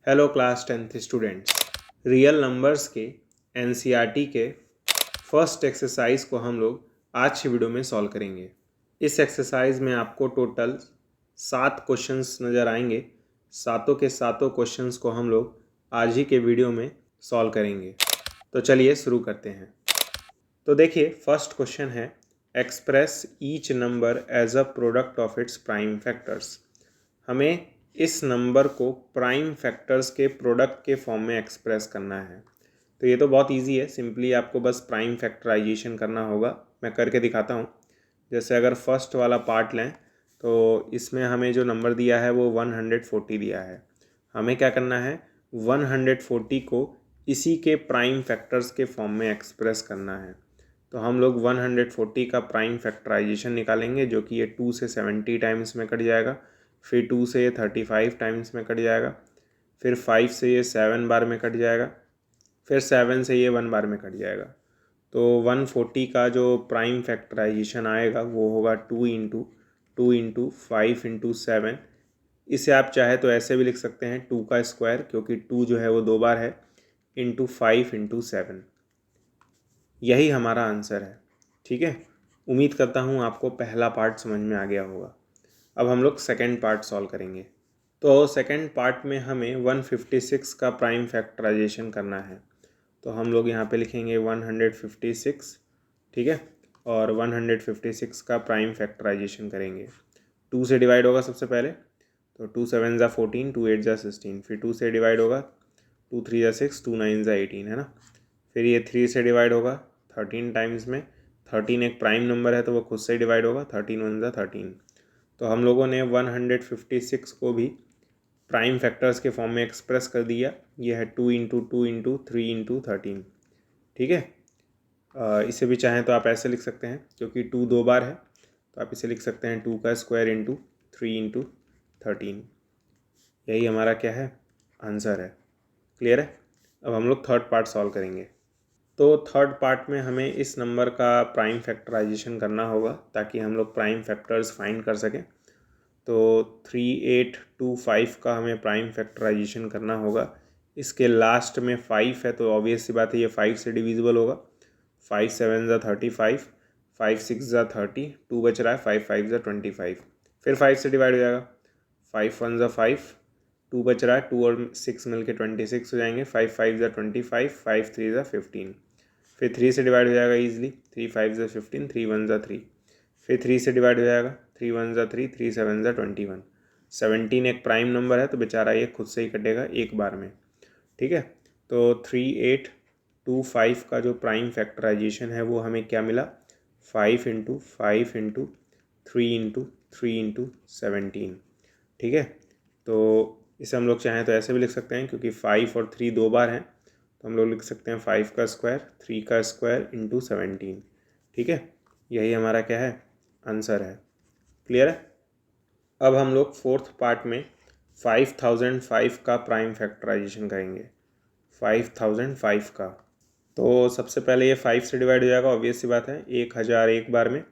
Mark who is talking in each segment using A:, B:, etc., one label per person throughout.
A: Hello class 10th students. Real numbers के NCERT के first exercise को हम लोग आज की वीडियो में सॉल्व करेंगे। इस एक्सरसाइज में आपको टोटल 7 क्वेश्चंस नज़र आएंगे। सातों के सातों क्वेश्चंस को हम लोग आज ही के वीडियो में सॉल्व करेंगे। तो चलिए शुरू करते हैं। तो देखिए, फर्स्ट क्वेश्चन है, express each number as a product of its prime factors. हमें इस नंबर को प्राइम फैक्टर्स के प्रोडक्ट के फॉर्म में एक्सप्रेस करना है। तो ये तो बहुत इजी है, सिंपली आपको बस प्राइम फैक्टराइजेशन करना होगा। मैं करके दिखाता हूँ। जैसे अगर फर्स्ट वाला पार्ट लें तो इसमें हमें जो नंबर दिया है वो 140 दिया है। हमें क्या करना है, 140 को इसी के प्राइम फैक्टर्स के फॉर्म में एक्सप्रेस करना है। तो हम लोग 140 का प्राइम फैक्टराइजेशन निकालेंगे, जो कि ये 2 से 70 टाइम्स में कट जाएगा, फिर 2 से ये 35 टाइम्स में कट जाएगा, फिर 5 से ये 7 बार में कट जाएगा, फिर 7 से ये 1 बार में कट जाएगा। तो 140 का जो प्राइम फैक्टराइजेशन आएगा वो होगा 2 × 5 × 7। इसे आप चाहे तो ऐसे भी लिख सकते हैं 2 का स्क्वायर, क्योंकि 2 जो है वो 2 बार है, इंटू 5 × 7। यही हमारा आंसर है। ठीक है, उम्मीद करता हूँ आपको पहला पार्ट समझ में आ गया होगा। अब हम लोग सेकेंड पार्ट सॉल्व करेंगे। तो सेकेंड पार्ट में हमें 156 का प्राइम फैक्टराइजेशन करना है। तो हम लोग यहाँ पे लिखेंगे 156, ठीक है, और 156 का प्राइम फैक्टराइजेशन करेंगे। 2 से डिवाइड होगा सबसे पहले, तो 2 7 ज़ा 14, 2 8 ज़ा 16, फिर 2 से डिवाइड होगा, 2 3 ज़ा 6, 2 9 ज़ा 18, है ना। फिर ये 3 से डिवाइड होगा 13 टाइम्स में। 13 एक प्राइम नंबर है तो वो खुद से डिवाइड होगा, 13 1 ज़ा 13। तो हम लोगों ने 156 को भी प्राइम फैक्टर्स के फॉर्म में एक्सप्रेस कर दिया। ये है 2 × 2 × 3 × 13, ठीक है। इसे भी चाहें तो आप ऐसे लिख सकते हैं, क्योंकि 2 2 बार है तो आप इसे लिख सकते हैं 2 का स्क्वायर इंटू 3 × 13। यही हमारा क्या है, आंसर है। क्लियर है। अब हम लोग थर्ड पार्ट सॉल्व करेंगे। तो थर्ड पार्ट में हमें इस नंबर का प्राइम फैक्टराइजेशन करना होगा ताकि हम लोग प्राइम फैक्टर्स फाइंड कर सकें। तो 3825 का हमें प्राइम फैक्टराइजेशन करना होगा। इसके लास्ट में 5 है तो ऑब्वियस सी बात है ये 5 से डिविजिबल होगा। 5 7 ज़ा 35, 5 6 ज़ा 30, 2 बच रहा है, 5 5 ज़ा 25, फिर 5 से डिवाइड हो जाएगा, 5 1 ज़ा 5, 2 बच रहा है, 2 और 6 मिल के 26 हो जाएंगे, 5 5 ज़ा 25, 5 3 ज़ा 15, फिर 3 से डिवाइड हो जाएगा ईजिली, 3 5 ज़ा 15, 3 1 ज़ा 3, फिर 3 से डिवाइड हो जाएगा, 3 1 ज़ा 3, 3 7 ज़ा 21। 17 एक प्राइम नंबर है तो बेचारा ये खुद से ही कटेगा एक बार में, ठीक है। तो 3825 का जो प्राइम फैक्टराइजेशन है वो हमें क्या मिला, 5 × 5 × 3 × 3 × 17, ठीक है। तो इसे हम लोग चाहें तो ऐसे भी लिख सकते हैं, क्योंकि 5 और 3 2 बार हैं तो हम लोग लिख सकते हैं 5 का स्क्वायर, 3 का स्क्वायर इंटू 17, ठीक है। यही हमारा क्या है, आंसर है। क्लियर है। अब हम लोग फोर्थ पार्ट में 5005 का प्राइम फैक्टराइजेशन करेंगे। 5005 का, तो सबसे पहले ये 5 से डिवाइड हो जाएगा, ऑब्वियस सी बात है, 1000 एक बार में,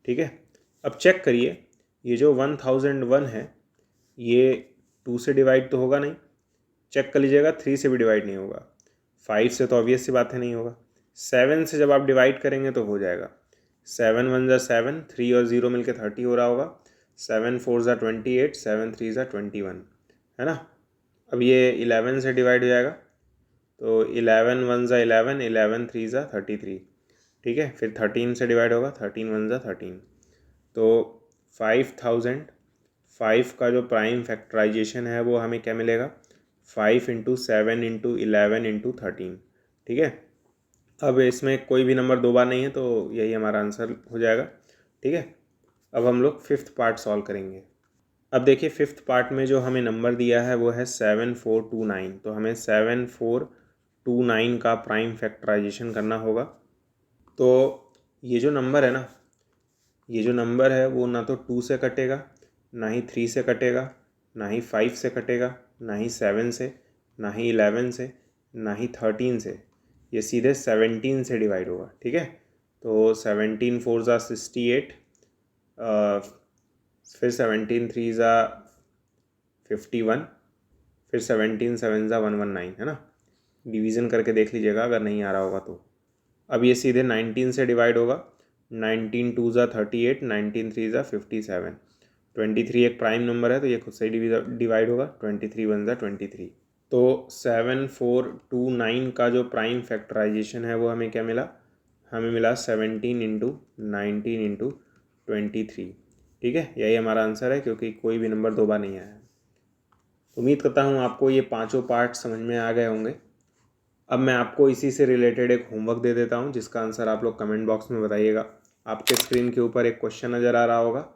A: ठीक है। अब चेक करिए, ये जो 1001 है ये 2 से डिवाइड तो होगा नहीं, चेक कर लीजिएगा, 3 से भी डिवाइड नहीं होगा, 5 से तो ऑब्वियस सी बात है नहीं होगा, 7 से जब आप डिवाइड करेंगे तो हो जाएगा। 7 1 ज़ा 7, 3 और 0 मिलके 30 हो रहा होगा, 7 4 ज़ा 28, 7 3 ज़ा 21, है ना। अब ये 11 से डिवाइड हो जाएगा, तो 11 1 ज़ा 11, 11 3 ज़ा 33, ठीक है। फिर 13 से डिवाइड होगा, 13 1 ज़ा 13। तो 5005 का जो प्राइम फैक्टराइजेशन है वो हमें क्या मिलेगा, 5 × 7 × 11 × 13, ठीक है। अब इसमें कोई भी नंबर 2 बार नहीं है तो यही हमारा आंसर हो जाएगा, ठीक है। अब हम लोग फिफ्थ पार्ट सॉल्व करेंगे। अब देखिए, फिफ्थ पार्ट में जो हमें नंबर दिया है वो है 7429। तो हमें 7429 का प्राइम फैक्टराइजेशन करना होगा। तो ये जो नंबर है ना, ये जो नंबर है वो ना तो 2 से कटेगा, ना ही 3 से कटेगा, ना ही 5 से कटेगा, ना ही 7 से, ना ही 11 से, ना ही 13 से, ये सीधे 17 से डिवाइड होगा, ठीक है। तो 17 4 ज़ा 68, फिर 17 3 ज़ा 51, फिर 17 7 ज़ा 119 है ना। डिवीज़न करके देख लीजिएगा अगर नहीं आ रहा होगा तो। अब ये सीधे 19 से डिवाइड होगा, 19 2 ज़ा 38, 19 3 ज़ा 57, 23 एक प्राइम नंबर है तो ये खुद से ही डिवाइड होगा, 23 1 ज़ा 23। तो 7429 का जो प्राइम फैक्टराइजेशन है वो हमें क्या मिला, हमें मिला 17 इंटू 19 इंटू 23। ठीक है, यही हमारा आंसर है क्योंकि कोई भी नंबर दो बार नहीं आया है। उम्मीद करता हूँ आपको ये पांचों पार्ट समझ में आ गए होंगे। अब मैं आपको इसी से रिलेटेड एक होमवर्क दे देता हूँ जिसका आंसर आप लोग कमेंट बॉक्स में बताइएगा। आपके स्क्रीन के ऊपर एक क्वेश्चन नज़र आ रहा होगा,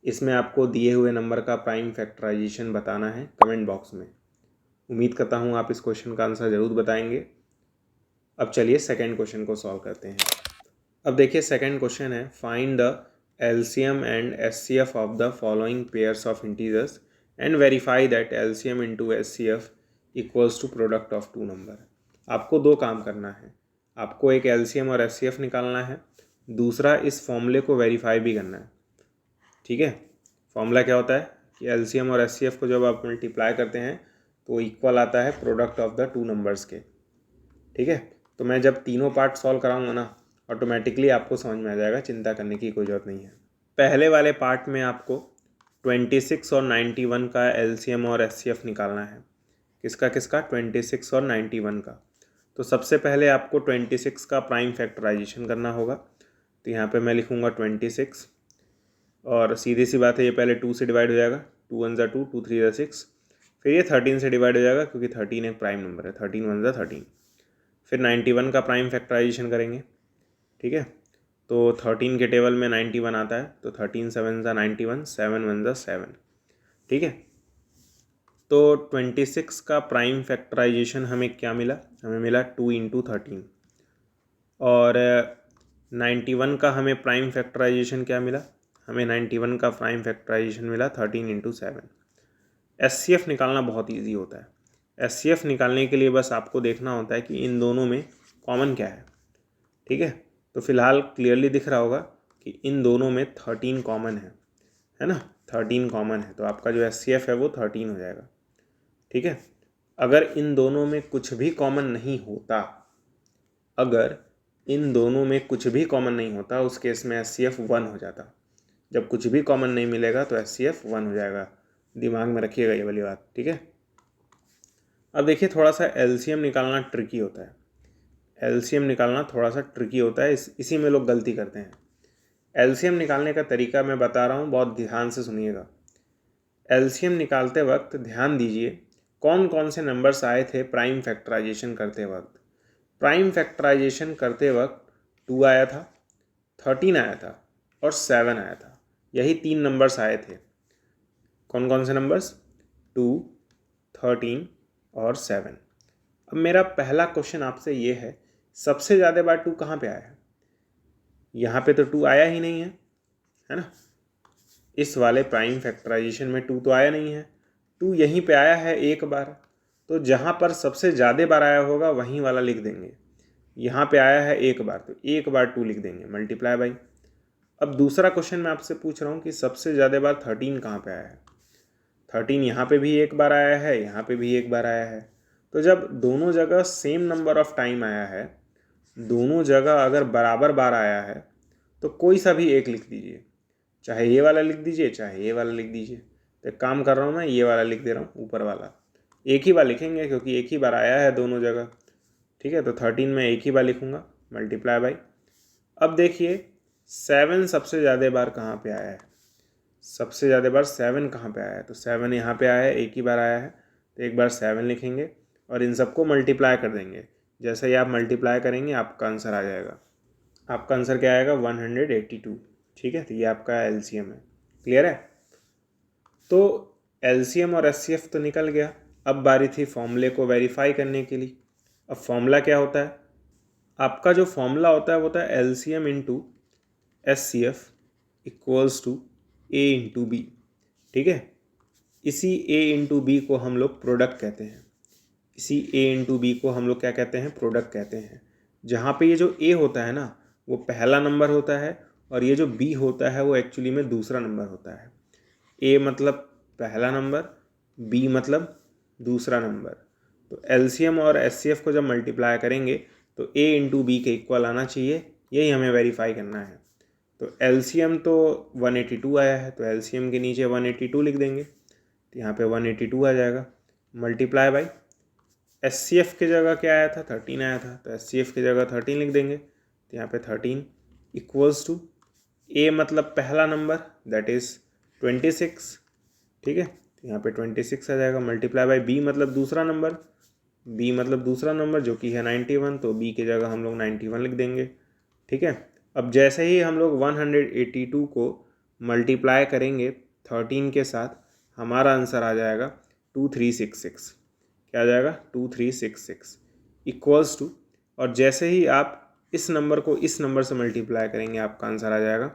A: इसमें आपको दिए हुए नंबर का प्राइम फैक्टराइजेशन बताना है कमेंट बॉक्स में। उम्मीद करता हूँ आप इस क्वेश्चन का आंसर ज़रूर बताएंगे। अब चलिए सेकेंड क्वेश्चन को सॉल्व करते हैं। अब देखिए सेकेंड क्वेश्चन है, find the LCM and SCF of the following pairs of integers and verify that LCM into SCF equals to product of two number. आपको दो काम करना है, आपको एक LCM और SCF निकालना है, दूसरा इस फॉर्मूले को वेरीफाई भी करना है। ठीक है, फॉर्मूला क्या होता है कि LCM और SCF को जब आप मल्टीप्लाई करते हैं तो इक्वल आता है product of the two numbers के। ठीक है, तो मैं जब तीनों पार्ट सॉल्व कराऊंगा ना ऑटोमेटिकली आपको समझ में आ जाएगा, चिंता करने की कोई ज़रूरत नहीं है। पहले वाले पार्ट में आपको 26 और 91 का LCM और SCF निकालना है। किसका किसका, 26 और 91 का। तो सबसे पहले आपको 26 का प्राइम फैक्टराइजेशन करना होगा। तो यहाँ पे मैं लिखूँगा 26 और सीधी सी बात है ये पहले 2 से डिवाइड हो जाएगा, 2 1 ज़ा 2, 2 3 ज़ा 6, फिर ये 13 से डिवाइड हो जाएगा क्योंकि 13 एक प्राइम नंबर है, 13 1 ज़ा 13। फिर 91 का प्राइम फैक्टराइजेशन करेंगे। ठीक है, तो 13 के टेबल में 91 आता है तो 13 7 ज़ा 91, 7 1 ज़ा 7। ठीक है, तो 26 का प्राइम फैक्टराइजेशन हमें क्या मिला, हमें मिला 2 इंटू 13। और 91 का हमें प्राइम फैक्टराइजेशन क्या मिला, हमें 91 का प्राइम फैक्टराइजेशन मिला 13 इंटू 7। SCF निकालना बहुत ईजी होता है। SCF निकालने के लिए बस आपको देखना होता है कि इन दोनों में कॉमन क्या है। ठीक है, तो फिलहाल क्लियरली दिख रहा होगा कि इन दोनों में 13 कॉमन है ना, 13 कॉमन है, तो आपका जो SCF है वो 13 हो जाएगा। ठीक है, अगर इन दोनों में कुछ भी कॉमन नहीं होता, अगर इन दोनों में कुछ भी कॉमन नहीं होता उस केस में SCF 1 हो जाता। जब कुछ भी कॉमन नहीं मिलेगा तो SCF 1 हो जाएगा, दिमाग में रखिएगा ये वाली बात। ठीक है, अब देखिए थोड़ा सा LCM निकालना ट्रिकी होता है। LCM निकालना थोड़ा सा ट्रिकी होता है, इसी में लोग गलती करते हैं। LCM निकालने का तरीका मैं बता रहा हूँ, बहुत ध्यान से सुनिएगा। LCM निकालते वक्त ध्यान दीजिए कौन कौन से नंबर्स आए थे प्राइम फैक्टराइजेशन करते वक्त। प्राइम फैक्टराइजेशन करते वक्त 2 आया था, 13 आया था और 7 आया था। यही 3 नंबर्स आए थे। कौन कौन से नंबर्स, 2, 13 और 7। अब मेरा पहला क्वेश्चन आपसे ये है, सबसे ज़्यादा बार 2 कहाँ पे आया है? यहाँ पे तो 2 आया ही नहीं है ना। इस वाले प्राइम फैक्टराइजेशन में 2 तो आया नहीं है, 2 यहीं पे आया है एक बार। तो जहाँ पर सबसे ज़्यादा बार आया होगा वहीं वाला लिख देंगे। यहाँ पे आया है एक बार तो एक बार 2 लिख देंगे, मल्टीप्लाई बाई। अब दूसरा क्वेश्चन मैं आपसे पूछ रहा हूँ कि सबसे ज़्यादा बार 13 कहाँ पे आया है? 13 यहाँ पे भी एक बार आया है, यहाँ पे भी एक बार आया है। तो जब दोनों जगह सेम नंबर ऑफ टाइम आया है, दोनों जगह अगर बराबर बार आया है तो कोई सा भी एक लिख दीजिए, चाहे ये वाला लिख दीजिए चाहे ये वाला लिख दीजिए। तो एक काम कर रहा हूँ मैं, ये वाला लिख दे रहा हूँ, ऊपर वाला एक ही बार लिखेंगे क्योंकि एक ही बार आया है दोनों जगह। ठीक है, तो 13 में एक ही बार लिखूँगा, मल्टीप्लाई बाई। अब देखिए 7 सबसे ज़्यादा बार कहाँ पे आया है, सबसे ज़्यादा बार 7 कहाँ पे आया है? तो 7 यहाँ पे आया है, एक ही बार आया है, तो एक बार 7 लिखेंगे और इन सबको मल्टीप्लाई कर देंगे। जैसे ही आप मल्टीप्लाई करेंगे आपका आंसर आ जाएगा। आपका आंसर क्या आएगा, 182। ठीक है, तो ये आपका LCM है। क्लियर है? तो LCM और SCF तो निकल गया। अब बारी थी फॉर्मूले को वेरीफाई करने के लिए। अब फॉर्मूला क्या होता है, आपका जो फॉर्मूला होता है वो होता है LCM into SCF equals to A into B। ठीक है, इसी A इंटू B को हम लोग प्रोडक्ट कहते हैं। इसी A इंटू B को हम लोग क्या कहते हैं, प्रोडक्ट कहते हैं। जहाँ पे ये जो A होता है ना वो पहला नंबर होता है और ये जो B होता है वो एक्चुअली में दूसरा नंबर होता है। A मतलब पहला नंबर, बी मतलब दूसरा नंबर। तो एलसीएम और एचसीएफ को जब मल्टीप्लाई करेंगे तो ए इंटू बी के इक्वल आना चाहिए, यही हमें वेरीफाई करना है। तो एलसीएम तो 182 आया है, तो एलसीएम के नीचे 182 लिख देंगे, तो यहाँ पे 182 आ जाएगा, मल्टीप्लाई बाई एचसीएफ की जगह क्या आया था, 13 आया था, तो एचसीएफ की जगह 13 लिख देंगे, तो यहाँ पे 13 इक्वल्स टू ए मतलब पहला नंबर दैट इज़ 26, ठीक है, तो यहाँ पे 26 आ जाएगा, मल्टीप्लाई बाई बी मतलब दूसरा नंबर, बी मतलब दूसरा नंबर जो कि है 91, तो बी की जगह हम लोग 91 लिख देंगे, ठीक है। अब जैसे ही हम लोग 182 को मल्टीप्लाई करेंगे 13 के साथ, हमारा आंसर आ जाएगा 2366, क्या आ जाएगा 2366 इक्वल्स टू, और जैसे ही आप इस नंबर को इस नंबर से मल्टीप्लाई करेंगे आपका आंसर आ जाएगा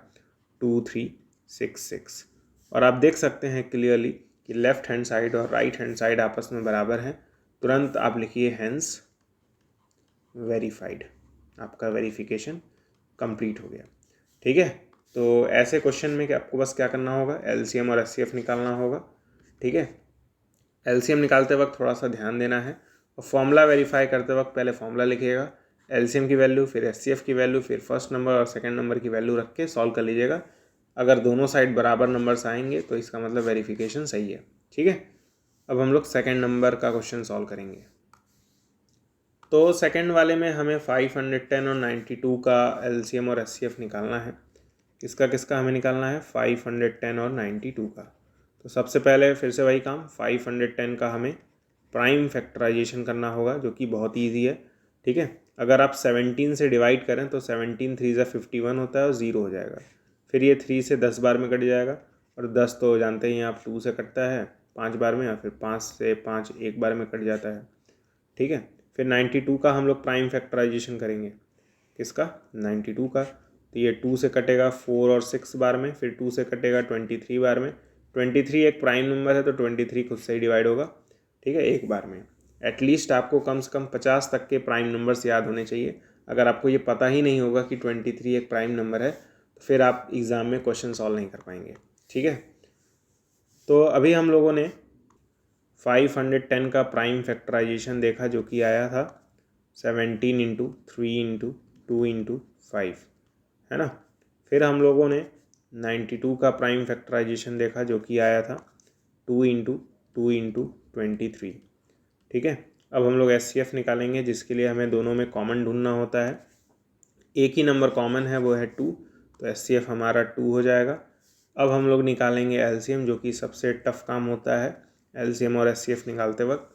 A: 2366। और आप देख सकते हैं क्लियरली कि लेफ्ट हैंड साइड और राइट हैंड साइड आपस में बराबर हैं। तुरंत आप लिखिए हैंस वेरीफाइड, आपका वेरिफिकेशन कंप्लीट हो गया, ठीक है। तो ऐसे क्वेश्चन में कि आपको बस क्या करना होगा, एलसीएम और एचसीएफ निकालना होगा, ठीक है। एलसीएम निकालते वक्त थोड़ा सा ध्यान देना है, और फॉर्मूला वेरीफाई करते वक्त पहले फॉर्मूला लिखिएगा, एलसीएम की वैल्यू, फिर एचसीएफ की वैल्यू, फिर फर्स्ट नंबर और सेकंड नंबर की वैल्यू रख के सॉल्व कर लीजिएगा। अगर दोनों साइड बराबर नंबर्स आएंगे तो इसका मतलब वेरिफिकेशन सही है, ठीक है। अब हम लोग सेकंड नंबर का क्वेश्चन सॉल्व करेंगे। तो सेकंड वाले में हमें 510 और 92 का एलसीएम और एचसीएफ निकालना है। किसका किसका हमें निकालना है, 510 और 92 का। तो सबसे पहले फिर से वही काम, 510 का हमें प्राइम फैक्टराइजेशन करना होगा, जो कि बहुत ईजी है, ठीक है। अगर आप 17 से डिवाइड करें तो 17 3 ज़ा 51 होता है और 0 हो जाएगा, फिर ये 3 से 10 बार में कट जाएगा, और 10 तो जानते ही आप 2 से कटता है 5 बार में, या फिर 5 से 5 एक बार में कट जाता है, ठीक है। फिर 92 का हम लोग प्राइम फैक्टराइजेशन करेंगे, किसका, 92 का। तो ये 2 से कटेगा 4 और 6 बार में, फिर 2 से कटेगा 23 बार में। 23 एक प्राइम नंबर है तो 23 खुद से ही डिवाइड होगा, ठीक है, एक बार में। एटलीस्ट आपको कम से कम 50 तक के प्राइम नंबर्स याद होने चाहिए। अगर आपको ये पता ही नहीं होगा कि 23 एक प्राइम नंबर है तो फिर आप एग्ज़ाम में क्वेश्चन सॉल्व नहीं कर पाएंगे, ठीक है। तो अभी हम लोगों ने 510 का प्राइम फैक्टराइजेशन देखा, जो कि आया था 17 इंटू 3 इंटू 2 इंटू 5, है ना। फिर हम लोगों ने 92 का प्राइम फैक्टराइजेशन देखा, जो कि आया था 2 इंटू 2 इंटू 23, ठीक है। अब हम लोग एचसीएफ निकालेंगे, जिसके लिए हमें दोनों में कॉमन ढूंढना होता है। एक ही नंबर कॉमन है, वो है 2, तो एचसीएफ हमारा 2 हो जाएगा। अब हम लोग निकालेंगे एलसीएम, जो कि सबसे टफ काम होता है एलसीएम और एचसीएफ निकालते वक्त।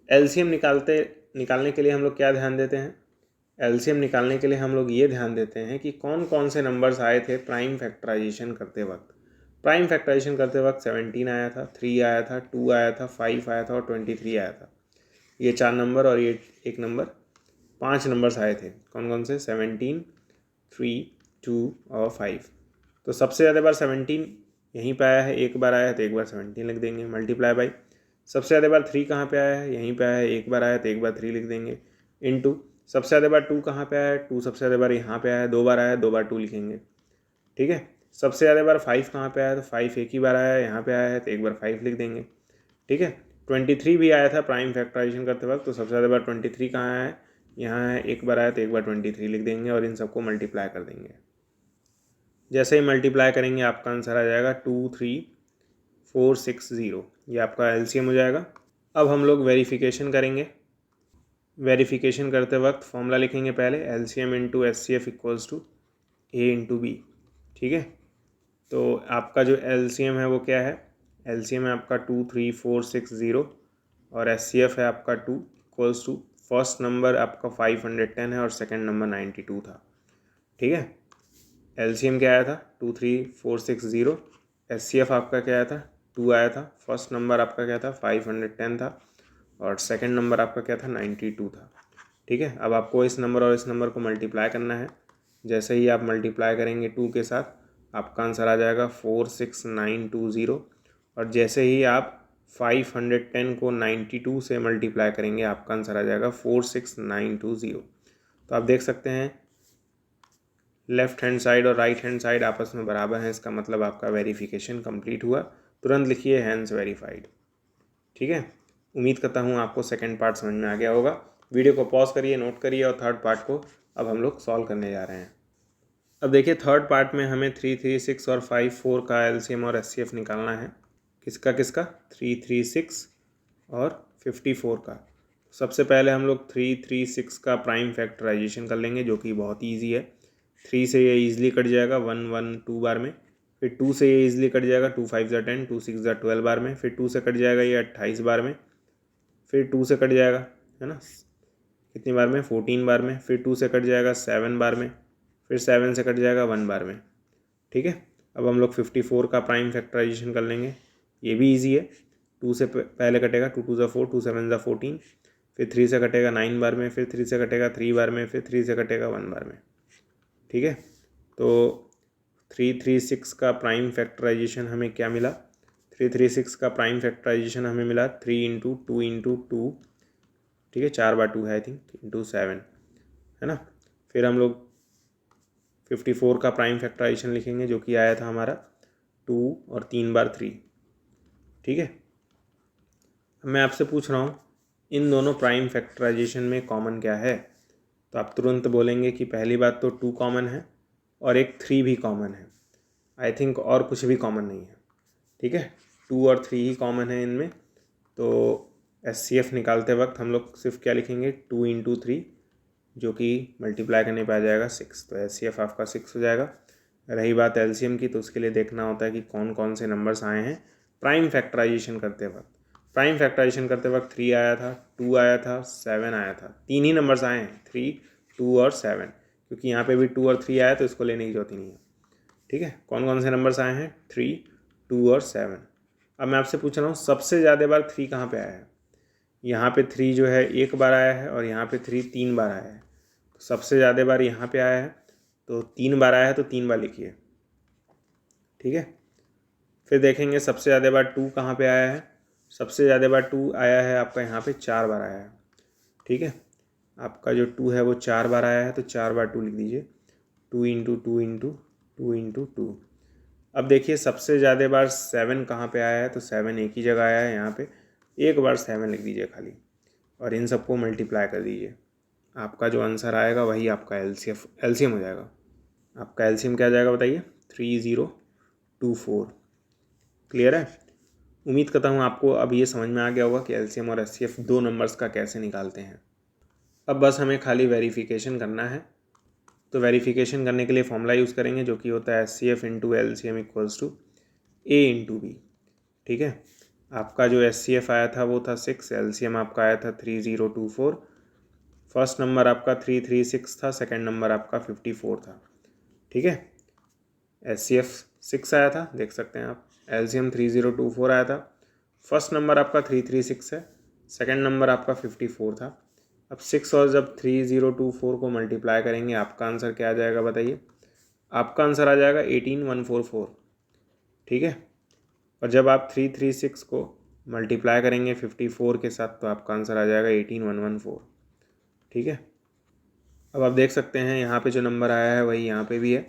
A: एलसीएम निकालने के लिए हम लोग क्या ध्यान देते हैं, एलसीएम निकालने के लिए हम लोग ये ध्यान देते हैं कि कौन कौन से नंबर्स आए थे प्राइम फैक्टराइजेशन करते वक्त। प्राइम फैक्टराइजेशन करते वक्त 17 आया था, 3 आया था, 2 आया था, 5 आया था और 23 आया था। ये 4 नंबर और ये एक नंबर, 5 नंबर्स आए थे। कौन कौन से, 17, 3, 2 और 5। तो सबसे ज़्यादा बार 17 यहीं पे आया है, एक बार आया है तो एक बार 17 लिख देंगे, मल्टीप्लाई बाई सबसे ज़्यादा बार 3 कहाँ पे आया है, यहीं पे आया है, एक बार आया तो एक बार 3 लिख देंगे, इनटू सबसे ज़्यादा बार 2 कहाँ पे आया है, 2 सबसे ज़्यादा बार यहाँ पे आया है, 2 बार आया है, 2 बार 2 लिखेंगे, ठीक है। सबसे ज़्यादा बार 5 कहाँ पे आया है, तो 5 एक ही बार आया है, यहाँ पे आया है तो एक बार 5 लिख देंगे, ठीक है। 23 भी आया था प्राइम फैक्टराइजेशन करते वक्त, तो सबसे ज़्यादा बार 23 कहाँ आया है, यहाँ है, एक बार आया तो एक बार 23 लिख देंगे, और इन सबको मल्टीप्लाई कर देंगे। जैसे ही मल्टीप्लाई करेंगे आपका आंसर आ जाएगा 23460, ये आपका एलसीएम हो जाएगा। अब हम लोग वेरिफिकेशन करेंगे। वेरिफिकेशन करते वक्त फॉर्मूला लिखेंगे पहले, LCM into HCF equals to A into B, ठीक है। तो आपका जो एलसीएम है वो क्या है, एलसीएम है आपका 23460, और एचसीएफ है आपका 2 इक्वल्स टू फर्स्ट नंबर आपका 510 है और सेकंड नंबर 92 था, ठीक है। एलसीएम क्या आया था 23460, एचसीएफ आपका क्या आया था 2 आया था, फर्स्ट नंबर आपका क्या था 510 था, और सेकंड नंबर आपका क्या था 92 था, ठीक है। अब आपको इस नंबर और इस नंबर को मल्टीप्लाई करना है। जैसे ही आप मल्टीप्लाई करेंगे 2 के साथ, आपका आंसर आ जाएगा 46920, और जैसे ही आप 510 को 92 से मल्टीप्लाई करेंगे आपका आंसर आ जाएगा 46920। तो आप देख सकते हैं लेफ्ट हैंड साइड और राइट हैंड साइड आपस में बराबर हैं, इसका मतलब आपका वेरिफिकेशन कंप्लीट हुआ। तुरंत लिखिए हैंस वेरीफाइड। ठीक है, उम्मीद करता हूँ आपको सेकंड पार्ट समझ में आ गया होगा। वीडियो को पॉज करिए, नोट करिए और थर्ड पार्ट को अब हम लोग सॉल्व करने जा रहे हैं। अब देखिए थर्ड पार्ट में हमें 3, 3, 6 और 5, 4 का एलसीएम और एचसीएफ निकालना है। किसका किसका? 3, 3, 6 और 54 का। सबसे पहले हम लोग 3, 3, 6 का प्राइम फैक्टराइजेशन कर लेंगे, जो कि बहुत ईजी है। 3 से ये ईजिली कट जाएगा 1, 1, 2 बार में। फिर 2 से ये ईजिली कट जाएगा 2, 5 10, 2, 6 12 बार में। फिर 2 से कट जाएगा ये 28 बार में। फिर 2 से कट जाएगा, है ना, कितनी बार में? 14 बार में। फिर 2 से कट जाएगा 7 बार में। फिर 7 से कट जाएगा 1 बार में। ठीक है, अब हम लोग 54 का प्राइम फैक्टराइजेशन कर लेंगे। ये भी इजी है। 2 से पहले कटेगा 2 2 4, 2 7 14। फिर 3 से कटेगा 9 बार में। फिर 3 से कटेगा 3 बार में। फिर 3 से कटेगा 1 बार में। ठीक है, तो 3, 3, 6 का प्राइम फैक्टराइजेशन हमें क्या मिला? 3, 3, 6 का प्राइम फैक्टराइजेशन हमें मिला 3 इंटू 2 इंटू 2। ठीक है, 4 बार 2 है आई थिंक, इंटू 7, है ना। फिर हम लोग 54 का प्राइम फैक्टराइजेशन लिखेंगे, जो कि आया था हमारा 2 और 3 बार 3। ठीक है, मैं आपसे पूछ रहा हूँ इन दोनों प्राइम फैक्टराइजेशन में कॉमन क्या है? तो आप तुरंत बोलेंगे कि पहली बात तो 2 कॉमन है और एक 3 भी कॉमन है। आई थिंक और कुछ भी कॉमन नहीं है। ठीक है, 2 और 3 ही कॉमन है इनमें। तो एचसीएफ निकालते वक्त हम लोग सिर्फ क्या लिखेंगे? 2 इंटू 3, जो कि मल्टीप्लाई करने पे आ जाएगा 6। तो एचसीएफ आपका 6 हो जाएगा। रही बात एलसीएम की, तो उसके लिए देखना होता है कि कौन कौन से नंबर्स आए हैं प्राइम फैक्टराइजेशन करते वक्त। प्राइम फैक्टराइजेशन करते वक्त 3 आया था, 2 आया था, 7 आया था। 3 ही नंबर्स आए हैं, 3, 2 और 7, क्योंकि यहाँ पे भी 2 और 3 आया तो इसको लेने की जरूरत ही नहीं है। ठीक है, कौन कौन से नंबर्स आए हैं? 3, 2 और 7। अब मैं आपसे पूछ रहा हूँ सबसे ज़्यादा बार 3 कहाँ पे आया है? यहाँ पे 3 जो है एक बार आया है और यहाँ पे 3 3 बार आया है। तो सबसे ज़्यादा बार यहाँ पे आया है, तो 3 बार आया है, तो 3 बार लिखिए। ठीक है, फिर देखेंगे सबसे ज़्यादा बार 2 कहाँ पे आया है। सबसे ज़्यादा बार 2 आया है आपका यहाँ पे 4 बार आया है। ठीक है, आपका जो 2 है वो 4 बार आया है, तो 4 बार 2 लिख दीजिए। 2 इंटू 2 इंटू 2 इंटू 2। अब देखिए सबसे ज़्यादा बार 7 कहाँ पे आया है? तो 7 एक ही जगह आया है, यहाँ पे एक बार 7 लिख दीजिए खाली, और इन सबको मल्टीप्लाई कर दीजिए। आपका जो आंसर आएगा वही आपका एलसीएम हो जाएगा। आपका एलसीएम क्या आ जाएगा बताइए? 3024। क्लियर है? उम्मीद करता हूँ आपको अब ये समझ में आ गया होगा कि एलसीएम और एचसीएफ दो नंबर्स का कैसे निकालते हैं। अब बस हमें खाली वेरिफिकेशन करना है। तो वेरिफिकेशन करने के लिए फॉर्मूला यूज़ करेंगे, जो कि होता है HCF into LCM equals to A into B. ठीक है, आपका जो एचसीएफ आया था वो था 6, एलसीएम आपका आया था 3024। फर्स्ट नंबर आपका 336 था, सेकंड नंबर आपका 54 था। ठीक है, एचसीएफ 6 आया था, देख सकते हैं आप। एलसीएम 3024 आया था। फर्स्ट नंबर आपका 336 है, सेकंड नंबर आपका 54 था। अब 6 और जब 3024 को मल्टीप्लाई करेंगे आपका आंसर क्या आ जाएगा बताइए? आपका आंसर आ जाएगा 18144। ठीक है, और जब आप 336 को मल्टीप्लाई करेंगे 54 के साथ तो आपका आंसर आ जाएगा 18114। ठीक है, अब आप देख सकते हैं यहाँ पे जो नंबर आया है वही यहाँ पे भी है।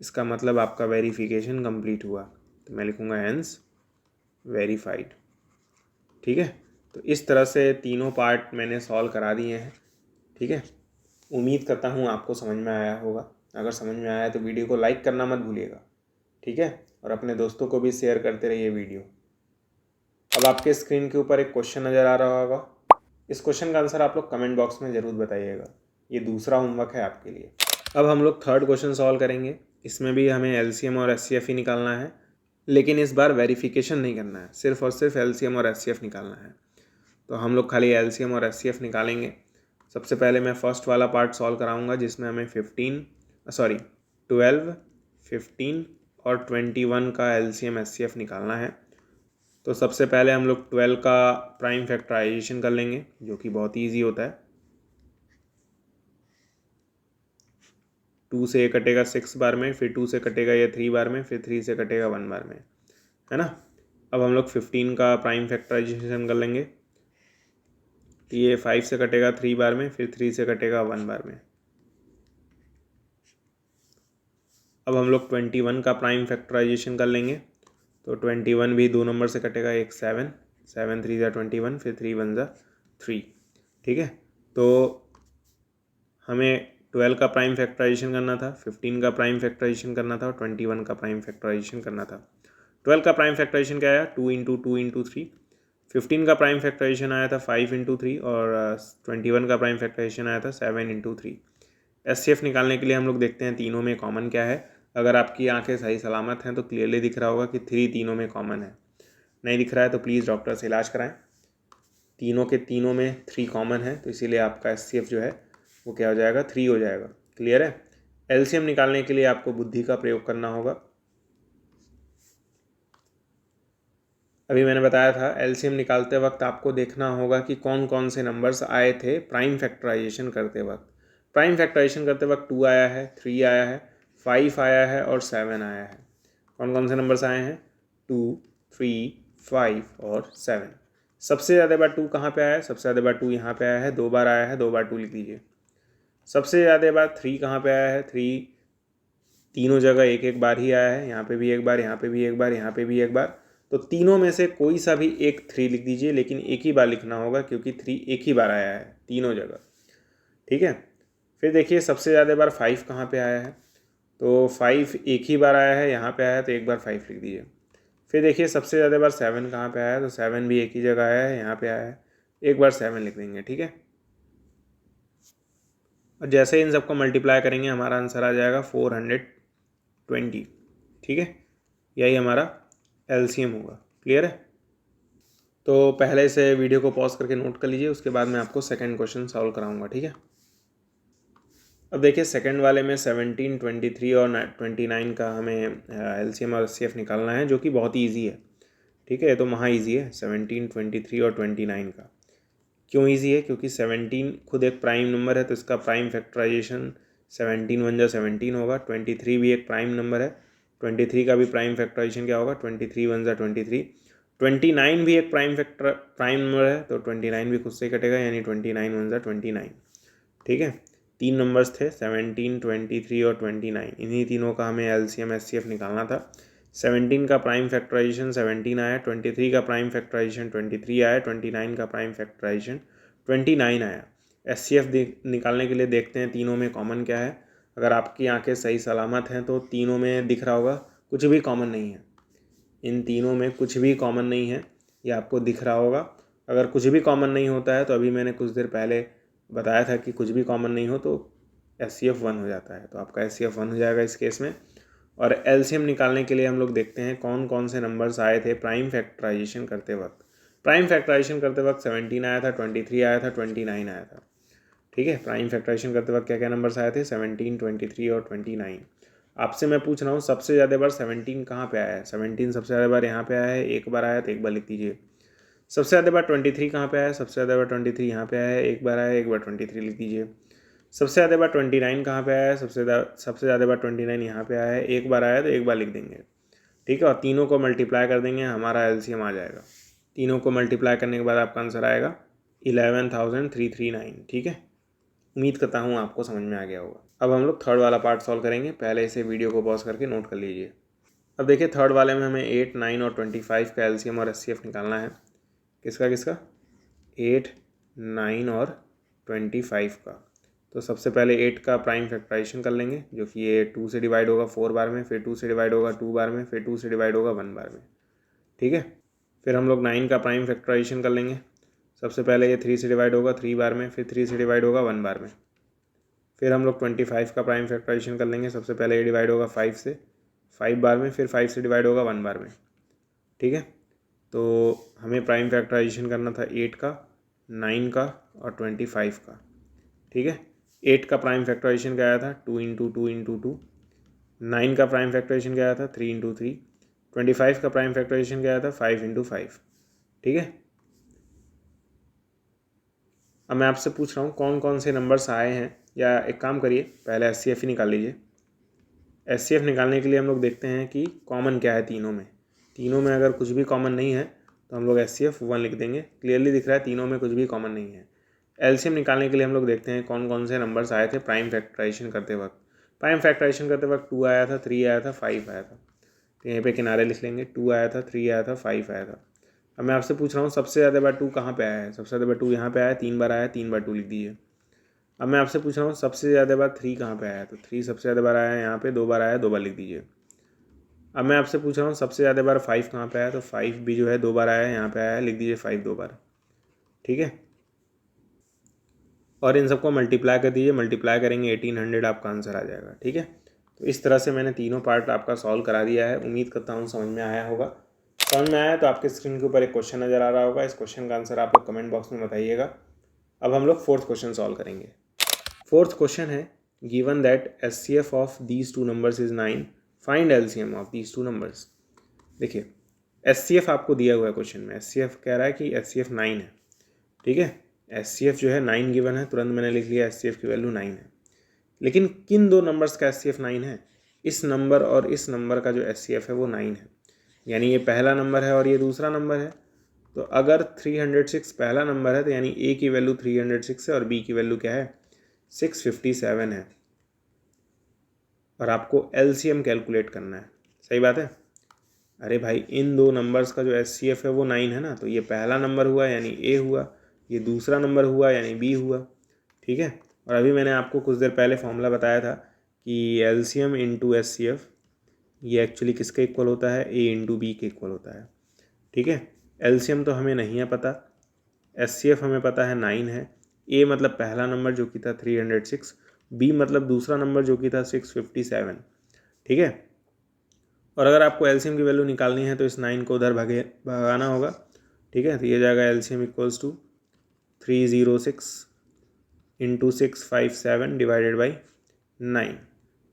A: इसका मतलब आपका वेरिफिकेशन कंप्लीट हुआ, तो मैं लिखूँगा हेंस वेरीफाइड। ठीक है, तो इस तरह से तीनों पार्ट मैंने सॉल्व करा दिए हैं। ठीक है, उम्मीद करता हूँ आपको समझ में आया होगा। अगर समझ में आया तो वीडियो को लाइक करना मत भूलिएगा। ठीक है, और अपने दोस्तों को भी शेयर करते रहिए वीडियो। अब आपके स्क्रीन के ऊपर एक क्वेश्चन नज़र आ रहा होगा। इस क्वेश्चन का आंसर आप लोग कमेंट बॉक्स में ज़रूर बताइएगा। ये दूसरा होमवर्क है आपके लिए। अब हम लोग थर्ड क्वेश्चन सॉल्व करेंगे। इसमें भी हमें एलसीएम और एचसीएफ ही निकालना है, लेकिन इस बार वेरिफिकेशन नहीं करना है, सिर्फ और सिर्फ एलसीएम और एचसीएफ निकालना है। तो हम लोग खाली एलसीएम और एचसीएफ निकालेंगे। सबसे पहले मैं फर्स्ट वाला पार्ट सॉल्व कराऊंगा, जिसमें हमें 12, 15 और 21 का एलसीएम एचसीएफ निकालना है। तो सबसे पहले हम लोग 12 का प्राइम फैक्टराइजेशन कर लेंगे, जो कि बहुत ईजी होता है। 2 से ये कटेगा 6 बार में, फिर 2 से कटेगा ये 3 बार में, फिर 3 से कटेगा 1 बार में, है ना। अब हम लोग 15 का प्राइम फैक्टराइजेशन कर लेंगे। ये 5 से कटेगा 3 बार में, फिर 3 से कटेगा 1 बार में। अब हम लोग 21 का प्राइम फैक्टराइजेशन कर लेंगे। तो 21 भी दो नंबर से कटेगा, एक 7 7 3 ज़ा 21, फिर 3 1 ज़ा 3। ठीक है, तो हमें 12 का प्राइम फैक्टराइजेशन करना था, 15 का प्राइम फैक्टराइजेशन करना था और 21 का प्राइम फैक्टराइजेशन करना था। 12 का प्राइम फैक्टराइजेशन क्या आया, 2 इंटू 2 इंटू 3। 15 का प्राइम फैक्टराइजेशन आया था 5 इंटू 3 और 21 का प्राइम फैक्टराइजेशन आया था 7 इंटू 3। SCF निकालने के लिए हम लोग देखते हैं तीनों में कॉमन क्या है। अगर आपकी आंखें सही सलामत हैं तो क्लियरली दिख रहा होगा कि 3 तीनों में कॉमन है। नहीं दिख रहा है तो प्लीज़ डॉक्टर से इलाज कराएं। तीनों के तीनों में 3 कॉमन है, तो इसीलिए आपका SCF जो है वो क्या हो जाएगा, 3 हो जाएगा। क्लियर है। LCM निकालने के लिए आपको बुद्धि का प्रयोग करना होगा। अभी मैंने बताया था LCM निकालते वक्त आपको देखना होगा कि कौन कौन से नंबर्स आए थे प्राइम फैक्टराइजेशन करते वक्त। प्राइम फैक्टराइजेशन करते वक्त 2 आया है, 3 आया है, 5 आया है और 7 आया है। कौन कौन से नंबर्स आए हैं, 2 3 5 और 7। सबसे ज़्यादा बार 2 कहाँ पे आया है, सबसे ज़्यादा बार 2 यहाँ पे आया है, 2 बार आया है, 2 बार 2 लिख दीजिए। सबसे ज़्यादा बार 3 कहाँ पे आया है, 3 तीनों जगह एक एक बार ही आया है, यहाँ पे भी एक बार, यहाँ पे भी एक बार, यहाँ पे भी एक बार। तो तीनों में से कोई सा भी एक 3 लिख दीजिए, लेकिन एक ही बार लिखना होगा क्योंकि 3 एक ही बार आया है तीनों जगह। ठीक है, फिर देखिए सबसे ज़्यादा बार 5 कहाँ पे आया है, तो 5 एक ही बार आया है, यहाँ पे आया है तो एक बार 5 लिख दीजिए। फिर देखिए सबसे ज़्यादा बार 7 कहाँ पे आया है, तो 7 भी एक ही जगह आया है, यहाँ पे आया है, एक बार 7 लिख देंगे। ठीक है, और जैसे इन सबको मल्टीप्लाई करेंगे हमारा आंसर आ जाएगा 420। ठीक है, यही हमारा LCM होगा। क्लियर है। तो पहले से वीडियो को पॉज करके नोट कर लीजिए, उसके बाद मैं आपको सेकंड क्वेश्चन सॉल्व कराऊंगा। ठीक है, अब देखिए सेकंड वाले में 17, 23 और 29 का हमें LCM और SCF निकालना है, जो कि बहुत ही ईजी है। ठीक है, तो महा ईजी है 17, 23 और 29 का। क्यों ईजी है, क्योंकि 17 खुद एक प्राइम नंबर है तो इसका प्राइम फैक्टराइजेशन 17 1 जा 17 होगा। 23 भी एक प्राइम नंबर है, 23 का भी प्राइम फैक्टराइजेशन क्या होगा, 23 1 जा 23। 29 भी एक प्राइम नंबर है तो 29 भी खुद से कटेगा, यानी 29 1 जा 29। ठीक है, 3 नंबर्स थे 17, 23 और 29। इन्हीं तीनों का हमें LCM SCF निकालना था। 17 का प्राइम फैक्टराइजेशन 17 आया, 23 का प्राइम फैक्टराइजेशन 23 आया, 29 का प्राइम फैक्टराइजेशन 29 आया। SCF निकालने के लिए देखते हैं तीनों में कॉमन क्या है। अगर आपकी आंखें सही सलामत हैं तो तीनों में दिख रहा होगा कुछ भी कॉमन नहीं है। इन तीनों में कुछ भी कॉमन नहीं है, ये आपको दिख रहा होगा। अगर कुछ भी कॉमन नहीं होता है तो अभी मैंने कुछ देर पहले बताया था कि कुछ भी कॉमन नहीं हो तो SCF 1 हो जाता है, तो आपका SCF 1 हो जाएगा इस केस में। और LCM निकालने के लिए हम लोग देखते हैं कौन कौन से नंबर्स आए थे प्राइम फैक्टराइजेशन करते वक्त। प्राइम फैक्टराइजेशन करते वक्त 17 आया था, 23 आया था, 29 आया था। ठीक है, प्राइम फैक्टराइजेशन करते वक्त क्या क्या नंबर्स आए थे, 17, 23 और 29। आपसे मैं पूछ रहा हूँ सबसे ज़्यादा बार 17 कहाँ पे आया है। 17 सबसे ज़्यादा बार यहाँ पे आया है, एक बार आया तो एक बार लिख दीजिए। सबसे ज़्यादा बार 23 कहाँ पे आया है, सबसे ज़्यादा बार 23 यहाँ पे आया है, एक बार आया है, एक बार 23 लिख दीजिए। सबसे ज़्यादा बार 29 कहाँ पे आया है, सबसे ज़्यादा बार 29 यहाँ पे आया है, एक बार आया तो एक बार लिख देंगे। ठीक है, और तीनों को मल्टीप्लाई कर देंगे, हमारा LCM आ जाएगा। तीनों को मल्टीप्लाई करने के बाद आपका आंसर आएगा 11,339। ठीक है, उम्मीद करता हूँ आपको समझ में आ गया होगा। अब हम लोग थर्ड वाला पार्ट सॉल्व करेंगे, पहले इसे वीडियो को पॉज करके नोट कर लीजिए। अब देखिए थर्ड वाले में हमें 8, 9 और 25 का LCM और SCF निकालना है। किसका किसका, 8, 9 और 25 का। तो सबसे पहले 8 का प्राइम फैक्टराइजेशन कर लेंगे, जो कि ये 2 से डिवाइड होगा 4 बार में, फिर 2 से डिवाइड होगा 2 बार में, फिर 2 से डिवाइड होगा 1 बार में। ठीक है, फिर हम लोग 9 का प्राइम फैक्टराइजेशन कर लेंगे। सबसे पहले ये 3 से डिवाइड होगा 3 बार में, फिर 3 से डिवाइड होगा 1 बार में। फिर हम लोग 25 का प्राइम फैक्टराइजेशन कर लेंगे। सबसे पहले ये डिवाइड होगा 5 से 5 बार में, फिर 5 से डिवाइड होगा 1 बार में। ठीक है, तो हमें प्राइम फैक्टराइजेशन करना था 8 का, 9 का और 25 का। ठीक है, 8 का प्राइम फैक्टराइजेशन क्या आया था, 2 इंटू 2 इंटू 2। 9 का प्राइम फैक्टराइजेशन क्या आया था, 3 इंटू 3। 25 का प्राइम फैक्टराइजेशन क्या आया था, 5 इंटू 5। ठीक है, अब मैं आपसे पूछ रहा हूँ कौन कौन से नंबर्स आए हैं, या एक काम करिए पहले SCF ही निकाल लीजिए। SCF निकालने के लिए हम लोग देखते हैं कि कॉमन क्या है तीनों में। तीनों में अगर कुछ भी कॉमन नहीं है तो हम लोग SCF 1 लिख देंगे। क्लियरली दिख रहा है तीनों में कुछ भी कॉमन नहीं है। LCM निकालने के लिए हम लोग देखते हैं कौन कौन से नंबर्स आए थे प्राइम फैक्टराइजेशन करते वक्त। प्राइम फैक्टराइजेशन करते वक्त 2 आया था, 3 आया था, 5 आया था। तो यहीं पे किनारे लिख लेंगे, 2 आया था, 3 आया था, 5 आया था। अब मैं आपसे पूछ रहा हूँ सबसे ज़्यादा बार 2 कहाँ पे आया है? सबसे ज़्यादा बार 2 यहाँ पे आया है, 3 बार आया है, 3 बार 2 लिख दीजिए। अब मैं आपसे पूछ रहा हूँ सबसे ज़्यादा बार 3 कहाँ पे आया है? तो 3 सबसे ज़्यादा बार आया है यहाँ पे, 2 बार आया है, 2 बार लिख दीजिए। अब मैं आपसे पूछ रहा हूँ सबसे ज़्यादा बार 5 कहाँ पे आया है? तो 5 भी जो है 2 बार आया है, यहाँ पे आया है, लिख दीजिए 5 2 बार। ठीक है, और इन सबको मल्टीप्लाई कर दीजिए, मल्टीप्लाई करेंगे 1800 आपका आंसर आ जाएगा। ठीक है, तो इस तरह से मैंने तीनों पार्ट आपका सॉल्व करा दिया है। उम्मीद करता हूँ समझ में आया होगा। समझ में आया तो आपके स्क्रीन के ऊपर एक क्वेश्चन नज़र आ रहा होगा, इस क्वेश्चन का आंसर आप लोग कमेंट बॉक्स में बताइएगा। अब हम लोग फोर्थ क्वेश्चन सॉल्व करेंगे। फोर्थ क्वेश्चन है, given that HCF of these two numbers is 9, find LCM of these two numbers. देखिए एचसीएफ आपको दिया हुआ है क्वेश्चन में, एचसीएफ कह रहा है कि एचसीएफ 9 है। ठीक है, एचसीएफ जो है 9 गिवन है, तुरंत मैंने लिख लिया एचसीएफ की वैल्यू 9 है। लेकिन किन दो नंबर्स का एचसीएफ 9 है? इस नंबर और इस नंबर का जो एचसीएफ है वो 9 है, यानी ये पहला नंबर है और ये दूसरा नंबर है। तो अगर 306 पहला नंबर है तो यानी ए की वैल्यू 306 है और बी की वैल्यू क्या है? 657 है, और आपको एलसीएम कैलकुलेट करना है। सही बात है? अरे भाई इन दो नंबर्स का जो एचसीएफ है वो 9 है ना, तो ये पहला नंबर हुआ यानी ए हुआ, ये दूसरा नंबर हुआ यानी बी हुआ। ठीक है, और अभी मैंने आपको कुछ देर पहले फॉर्मूला बताया था कि एलसीएम इंटू एचसीएफ ये एक्चुअली किसके इक्वल होता है? ए इंटू बी के इक्वल होता है। ठीक है, एलसीएम तो हमें नहीं है पता, एचसीएफ हमें पता है 9 है। ए मतलब पहला नंबर जो कि था 306, बी मतलब दूसरा नंबर जो कि था 657। ठीक है, और अगर आपको एलसीएम की वैल्यू निकालनी है तो इस 9 को उधर भगाना होगा। ठीक है, तो ये जाएगा LCM equals to 306 into 657 divided by 9।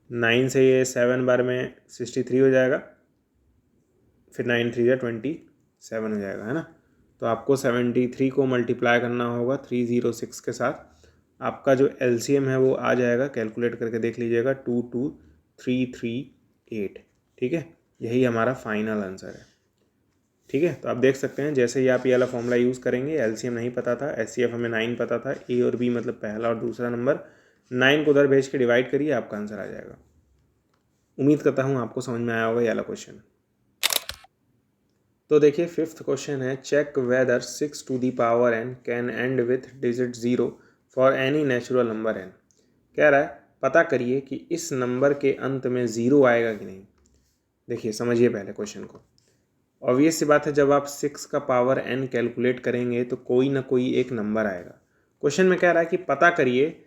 A: 9 से ये 7 बार में 63 हो जाएगा, फिर 9 3 27 हो जाएगा, है ना। तो आपको 73 को मल्टीप्लाई करना होगा 306 के साथ। आपका जो एलसीएम है वो आ जाएगा, कैलकुलेट करके देख लीजिएगा, 22338। ठीक है, यही हमारा फाइनल आंसर है। ठीक है, तो आप देख सकते हैं जैसे ही आप ये वाला फॉर्मूला यूज़ करेंगे, एलसीएम नहीं पता था, एचसीएफ हमें 9 पता था, ए और बी मतलब पहला और दूसरा नंबर, 9 को उधर भेज के डिवाइड करिए, आपका आंसर आ जाएगा। उम्मीद करता हूँ आपको समझ में आया होगा ये वाला क्वेश्चन। तो देखिए फिफ्थ क्वेश्चन है, check whether 6 to the power n can end with digit 0 for any natural number n। कह रहा है पता करिए कि इस नंबर के अंत में 0 आएगा कि नहीं। देखिए समझिए पहले क्वेश्चन को। ऑब्वियस सी बात है, जब आप 6 का पावर n कैलकुलेट करेंगे तो कोई ना कोई एक नंबर आएगा। क्वेश्चन में कह रहा है कि पता करिए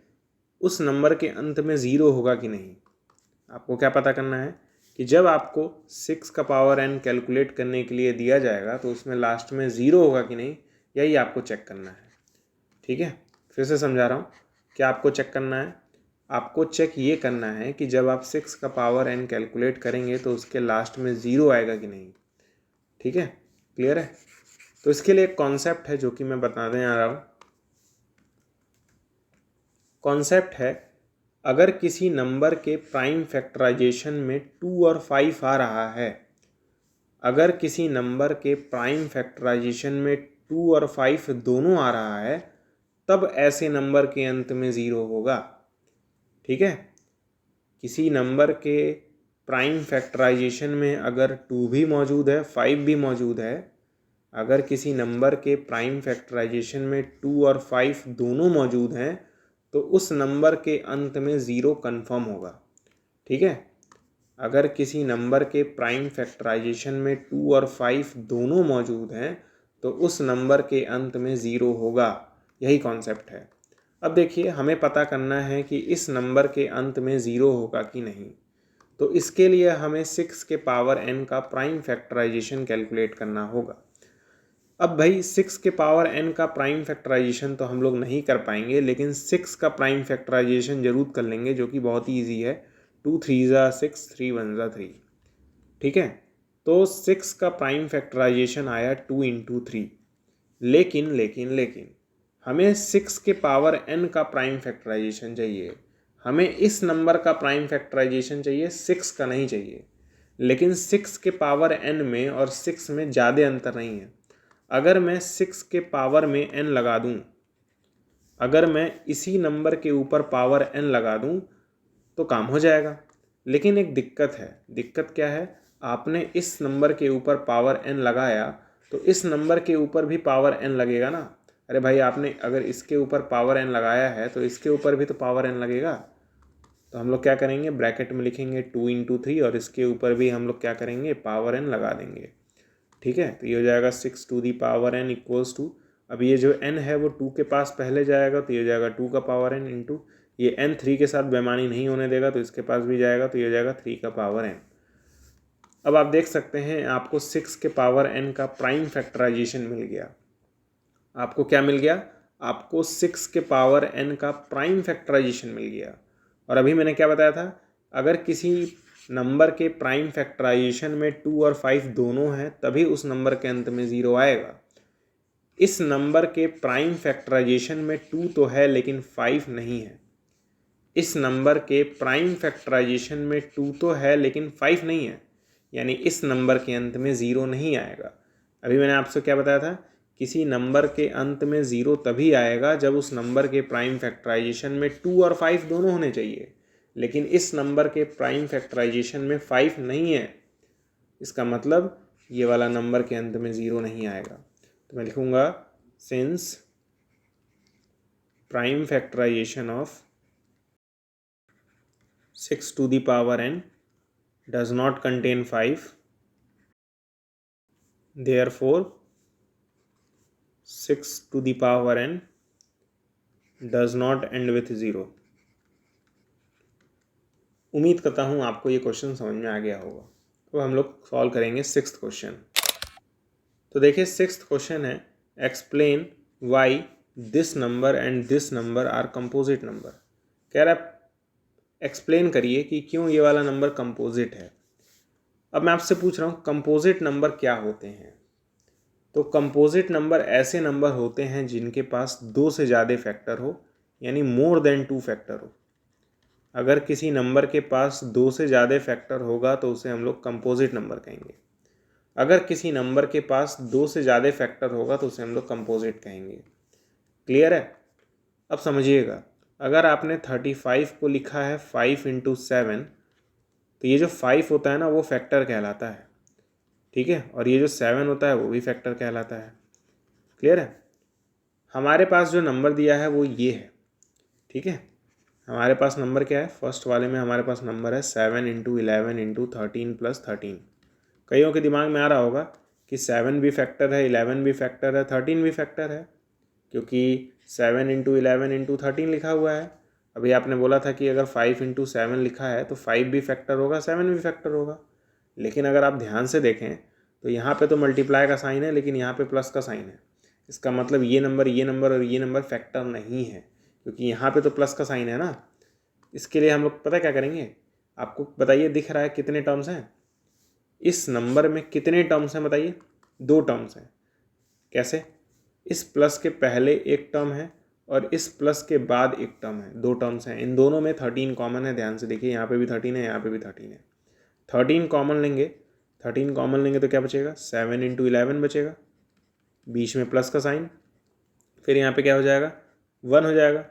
A: उस नंबर के अंत में 0 होगा कि नहीं। आपको क्या पता करना है कि जब आपको 6 का पावर n कैलकुलेट करने के लिए दिया जाएगा तो उसमें लास्ट में 0 होगा कि नहीं, यही आपको चेक करना है। ठीक है, फिर से समझा रहा हूँ, क्या आपको चेक करना है? आपको चेक ये करना है कि जब आप 6 का पावर n कैलकुलेट करेंगे तो उसके लास्ट में 0 आएगा कि नहीं। ठीक है, क्लियर है? तो इसके लिए एक कॉन्सेप्ट है जो कि मैं बताने आ रहा हूँ। कॉन्सेप्ट है, अगर किसी नंबर के प्राइम फैक्टराइजेशन में 2 और 5 आ रहा है, अगर किसी नंबर के प्राइम फैक्टराइजेशन में 2 और 5 दोनों आ रहा है, तब ऐसे नंबर के अंत में 0 होगा। ठीक है, किसी नंबर के प्राइम फैक्टराइजेशन में अगर 2 भी मौजूद है, 5 भी मौजूद है, अगर किसी नंबर के प्राइम फैक्टराइजेशन में 2 और 5 दोनों मौजूद हैं तो उस नंबर के अंत में 0 कन्फर्म होगा। ठीक है, अगर किसी नंबर के प्राइम फैक्टराइजेशन में 2 और 5 दोनों मौजूद हैं तो उस नंबर के अंत में 0 होगा, यही कॉन्सेप्ट है। अब देखिए हमें पता करना है कि इस नंबर के अंत में 0 होगा कि नहीं। तो इसके लिए हमें 6 के पावर n का प्राइम फैक्टराइजेशन कैलकुलेट करना होगा। अब भाई 6 के पावर n का प्राइम फैक्टराइजेशन तो हम लोग नहीं कर पाएंगे, लेकिन 6 का प्राइम फैक्टराइजेशन जरूर कर लेंगे, जो कि बहुत ही ईजी है। 2 3 ज़ा 6, 3 1 ज़ा 3। ठीक है, तो 6 का प्राइम फैक्टराइजेशन आया 2 इंटू 3। लेकिन लेकिन लेकिन हमें 6 के पावर n का प्राइम फैक्टराइजेशन चाहिए। हमें इस नंबर का प्राइम फैक्टराइजेशन चाहिए, 6 का नहीं चाहिए। लेकिन 6 के पावर n में और 6 में ज़्यादा अंतर नहीं है। अगर मैं 6 के पावर में n लगा दूं, अगर मैं इसी नंबर के ऊपर पावर n लगा दूं तो काम हो जाएगा। लेकिन एक दिक्कत है। दिक्कत क्या है? आपने इस नंबर के ऊपर पावर n लगाया तो इस नंबर के ऊपर भी पावर n लगेगा ना। अरे भाई आपने अगर इसके ऊपर पावर n लगाया है तो इसके ऊपर भी तो पावर n लगेगा। तो हम लोग क्या करेंगे, ब्रैकेट में लिखेंगे 2 × 3 और इसके ऊपर भी हम लोग क्या करेंगे, पावर n लगा देंगे। ठीक है, तो ये हो जाएगा 6⁴ इक्वल्स टू, अब ये जो n है वो 2 के पास पहले जाएगा तो ये हो जाएगा 2 का पावर n इंटू ये n 3 के साथ बेमानी नहीं होने देगा तो इसके पास भी जाएगा तो ये हो जाएगा 3 का पावर n। अब आप देख सकते हैं आपको 6 के पावर n का प्राइम फैक्टराइजेशन मिल गया। आपको क्या मिल गया, आपको 6 के पावर n का प्राइम फैक्टराइजेशन मिल गया। और अभी मैंने क्या बताया था, अगर किसी नंबर के प्राइम फैक्टराइजेशन में 2 और 5 दोनों हैं तभी उस नंबर के अंत में 0 आएगा। इस नंबर के प्राइम फैक्टराइजेशन में 2 तो है लेकिन 5 नहीं है। इस नंबर के प्राइम फैक्टराइजेशन में 2 तो है लेकिन 5 नहीं है, यानी इस नंबर के अंत में 0 नहीं आएगा। अभी मैंने आपसे क्या बताया था, किसी नंबर के अंत में 0 तभी आएगा जब उस नंबर के प्राइम फैक्टराइजेशन में 2 और 5 दोनों होने चाहिए, लेकिन इस नंबर के प्राइम फैक्टराइजेशन में 5 नहीं है। इसका मतलब ये वाला नंबर के अंत में 0 नहीं आएगा। तो मैं लिखूँगा since prime factorization of 6⁴ does not contain 5, therefore 6⁴ does not end with 0। उम्मीद करता हूँ आपको ये क्वेश्चन समझ में आ गया होगा। तो हम लोग सॉल्व करेंगे 6th क्वेश्चन। तो देखिए 6th क्वेश्चन है, explain why this number and this number are composite number. कह रहा है एक्सप्लेन करिए कि क्यों ये वाला नंबर कंपोजिट है। अब मैं आपसे पूछ रहा हूँ कंपोजिट नंबर क्या होते हैं। तो कंपोजिट नंबर ऐसे नंबर होते हैं जिनके पास 2 से ज़्यादा फैक्टर हो, यानी मोर देन 2 फैक्टर हो। अगर किसी नंबर के पास 2 से ज़्यादा फैक्टर होगा तो उसे हम लोग कंपोजिट नंबर कहेंगे। अगर किसी नंबर के पास 2 से ज़्यादा फैक्टर होगा तो उसे हम लोग कंपोजिट कहेंगे। क्लियर है? अब समझिएगा, अगर आपने 35 को लिखा है 5 × 7 तो ये जो 5 होता है ना वो फैक्टर कहलाता है। ठीक है, और ये जो 7 होता है वो भी फैक्टर कहलाता है। क्लियर है? हमारे पास जो नंबर दिया है वो ये है। ठीक है, हमारे पास नंबर क्या है, फर्स्ट वाले में हमारे पास नंबर है 7 × 11 × 13 + 13। कईयों के दिमाग में आ रहा होगा कि 7 भी फैक्टर है, 11 भी फैक्टर है, 13 भी फैक्टर है, क्योंकि 7 × 11 × 13 लिखा हुआ है। अभी आपने बोला था कि अगर 5 × 7 लिखा है तो 5 भी फैक्टर होगा, 7 भी फैक्टर होगा। लेकिन अगर आप ध्यान से देखें तो यहाँ पे तो मल्टीप्लाई का साइन है लेकिन यहाँ पे प्लस का साइन है। इसका मतलब ये नंबर और ये नंबर फैक्टर नहीं है, क्योंकि यहाँ पे तो प्लस का साइन है ना। इसके लिए हम लोग पता क्या करेंगे, आपको बताइए दिख रहा है कितने टर्म्स हैं इस नंबर में, कितने टर्म्स हैं बताइए? 2 टर्म्स हैं। कैसे? इस प्लस के पहले एक टर्म है और इस प्लस के बाद एक टर्म है, 2 टर्म्स हैं। इन दोनों में 13 कॉमन है। ध्यान से देखिए, यहाँ पे भी 13 है, यहाँ पे भी 13 है। 13 कॉमन लेंगे, 13 कॉमन लेंगे तो क्या बचेगा, 7 × 11 बचेगा, बीच में प्लस का साइन, फिर यहाँ पे क्या हो जाएगा, 1 हो जाएगा,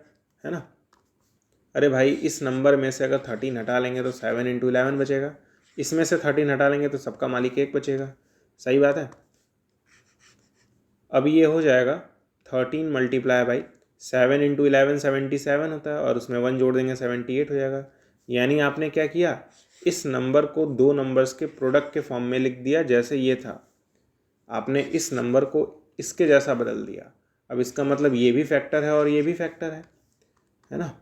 A: है ना। अरे भाई इस नंबर में से अगर 13 हटा लेंगे तो 7 × 11 बचेगा, इसमें से 13 हटा लेंगे तो सबका मालिक 1 बचेगा। सही बात है। अब ये हो जाएगा 13 × 7 × 11 77 होता है और उसमें 1 जोड़ देंगे 78 हो जाएगा। यानी आपने क्या किया, इस नंबर को 2 नंबर्स के प्रोडक्ट के फॉर्म में लिख दिया। जैसे ये था, आपने इस नंबर को इसके जैसा बदल दिया। अब इसका मतलब ये भी फैक्टर है और ये भी फैक्टर है ना।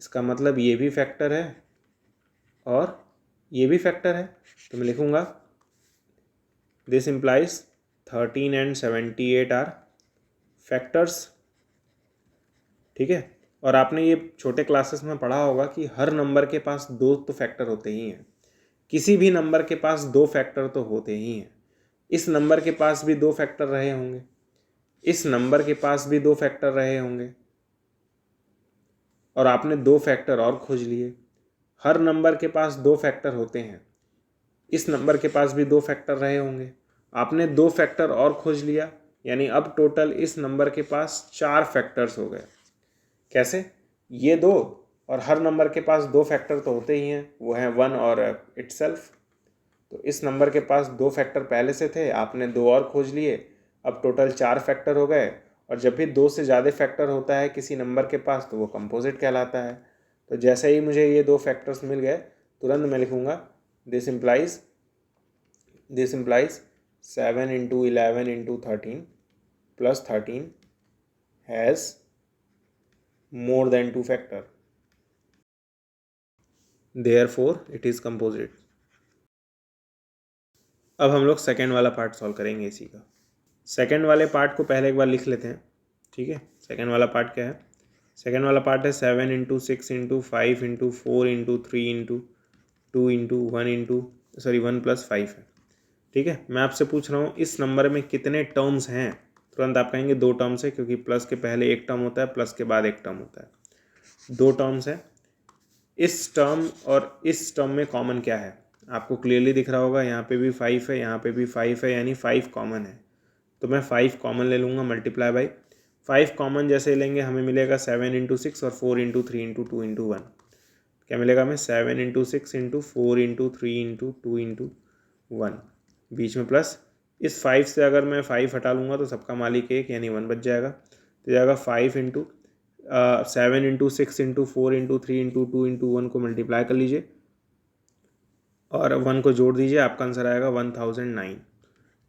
A: इसका मतलब ये भी फैक्टर है और ये भी फैक्टर है। तो मैं लिखूँगा this implies 13 and 78 are factors. ठीक है, और आपने ये छोटे क्लासेस में पढ़ा होगा कि हर नंबर के पास 2 तो फैक्टर होते ही हैं। किसी भी नंबर के पास 2 फैक्टर तो होते ही हैं। इस नंबर के पास भी 2 फैक्टर रहे होंगे, इस नंबर के पास भी 2 फैक्टर रहे होंगे, और आपने 2 फैक्टर और खोज लिए। हर नंबर के पास 2 फैक्टर होते हैं, इस नंबर के पास भी 2 फैक्टर रहे होंगे, आपने 2 फैक्टर और खोज लिया, यानी अब टोटल इस नंबर के पास 4 फैक्टर्स हो गए। कैसे? ये 2 और हर नंबर के पास 2 फैक्टर तो होते ही हैं, वो हैं 1 और इटसेल्फ। तो इस नंबर के पास 2 फैक्टर पहले से थे, आपने 2 और खोज लिए, अब टोटल 4 फैक्टर हो गए, और जब भी 2 से ज़्यादा फैक्टर होता है किसी नंबर के पास तो वो कंपोजिट कहलाता है। तो जैसे ही मुझे ये 2 फैक्टर्स मिल गए तुरंत मैं लिखूँगा this implies 7 into 11 into 13 plus 13 has more than 2 factor, therefore it is composite। अब हम लोग सेकेंड वाला पार्ट सॉल्व करेंगे इसी का। सेकेंड वाले पार्ट को पहले एक बार लिख लेते हैं, ठीक है। सेकेंड वाला पार्ट क्या है? सेकेंड वाला पार्ट है 7 into 6 into 5 into 4 into 3 into 2 into 1 plus 5 है, ठीक है। मैं आपसे पूछ रहा हूँ इस नंबर में कितने टर्म्स हैं। तुरंत आप कहेंगे 2 टर्म्स है, क्योंकि प्लस के पहले एक टर्म होता है, प्लस के बाद एक टर्म होता है। 2 टर्म्स है। इस टर्म और इस टर्म में कॉमन क्या है आपको क्लियरली दिख रहा होगा। यहाँ पे भी 5 है, यहाँ पे भी 5 है, यानी 5 कॉमन है। तो मैं 5 कॉमन ले लूँगा, मल्टीप्लाई बाई 5 कॉमन जैसे लेंगे हमें मिलेगा 7 into 6 और 4 into 3 into 2 into 1। क्या मिलेगा हमें? 7 into 6 into 4 into 3 into 2 into 1, बीच में प्लस। इस 5 से अगर मैं 5 हटा लूँगा तो सबका मालिक 1 यानी 1 बच जाएगा। तो जाएगा 5 into 7 into 6 into 4 into 3 into 2 into 1 को मल्टीप्लाई कर लीजिए और 1 को जोड़ दीजिए, आपका आंसर आएगा 1009,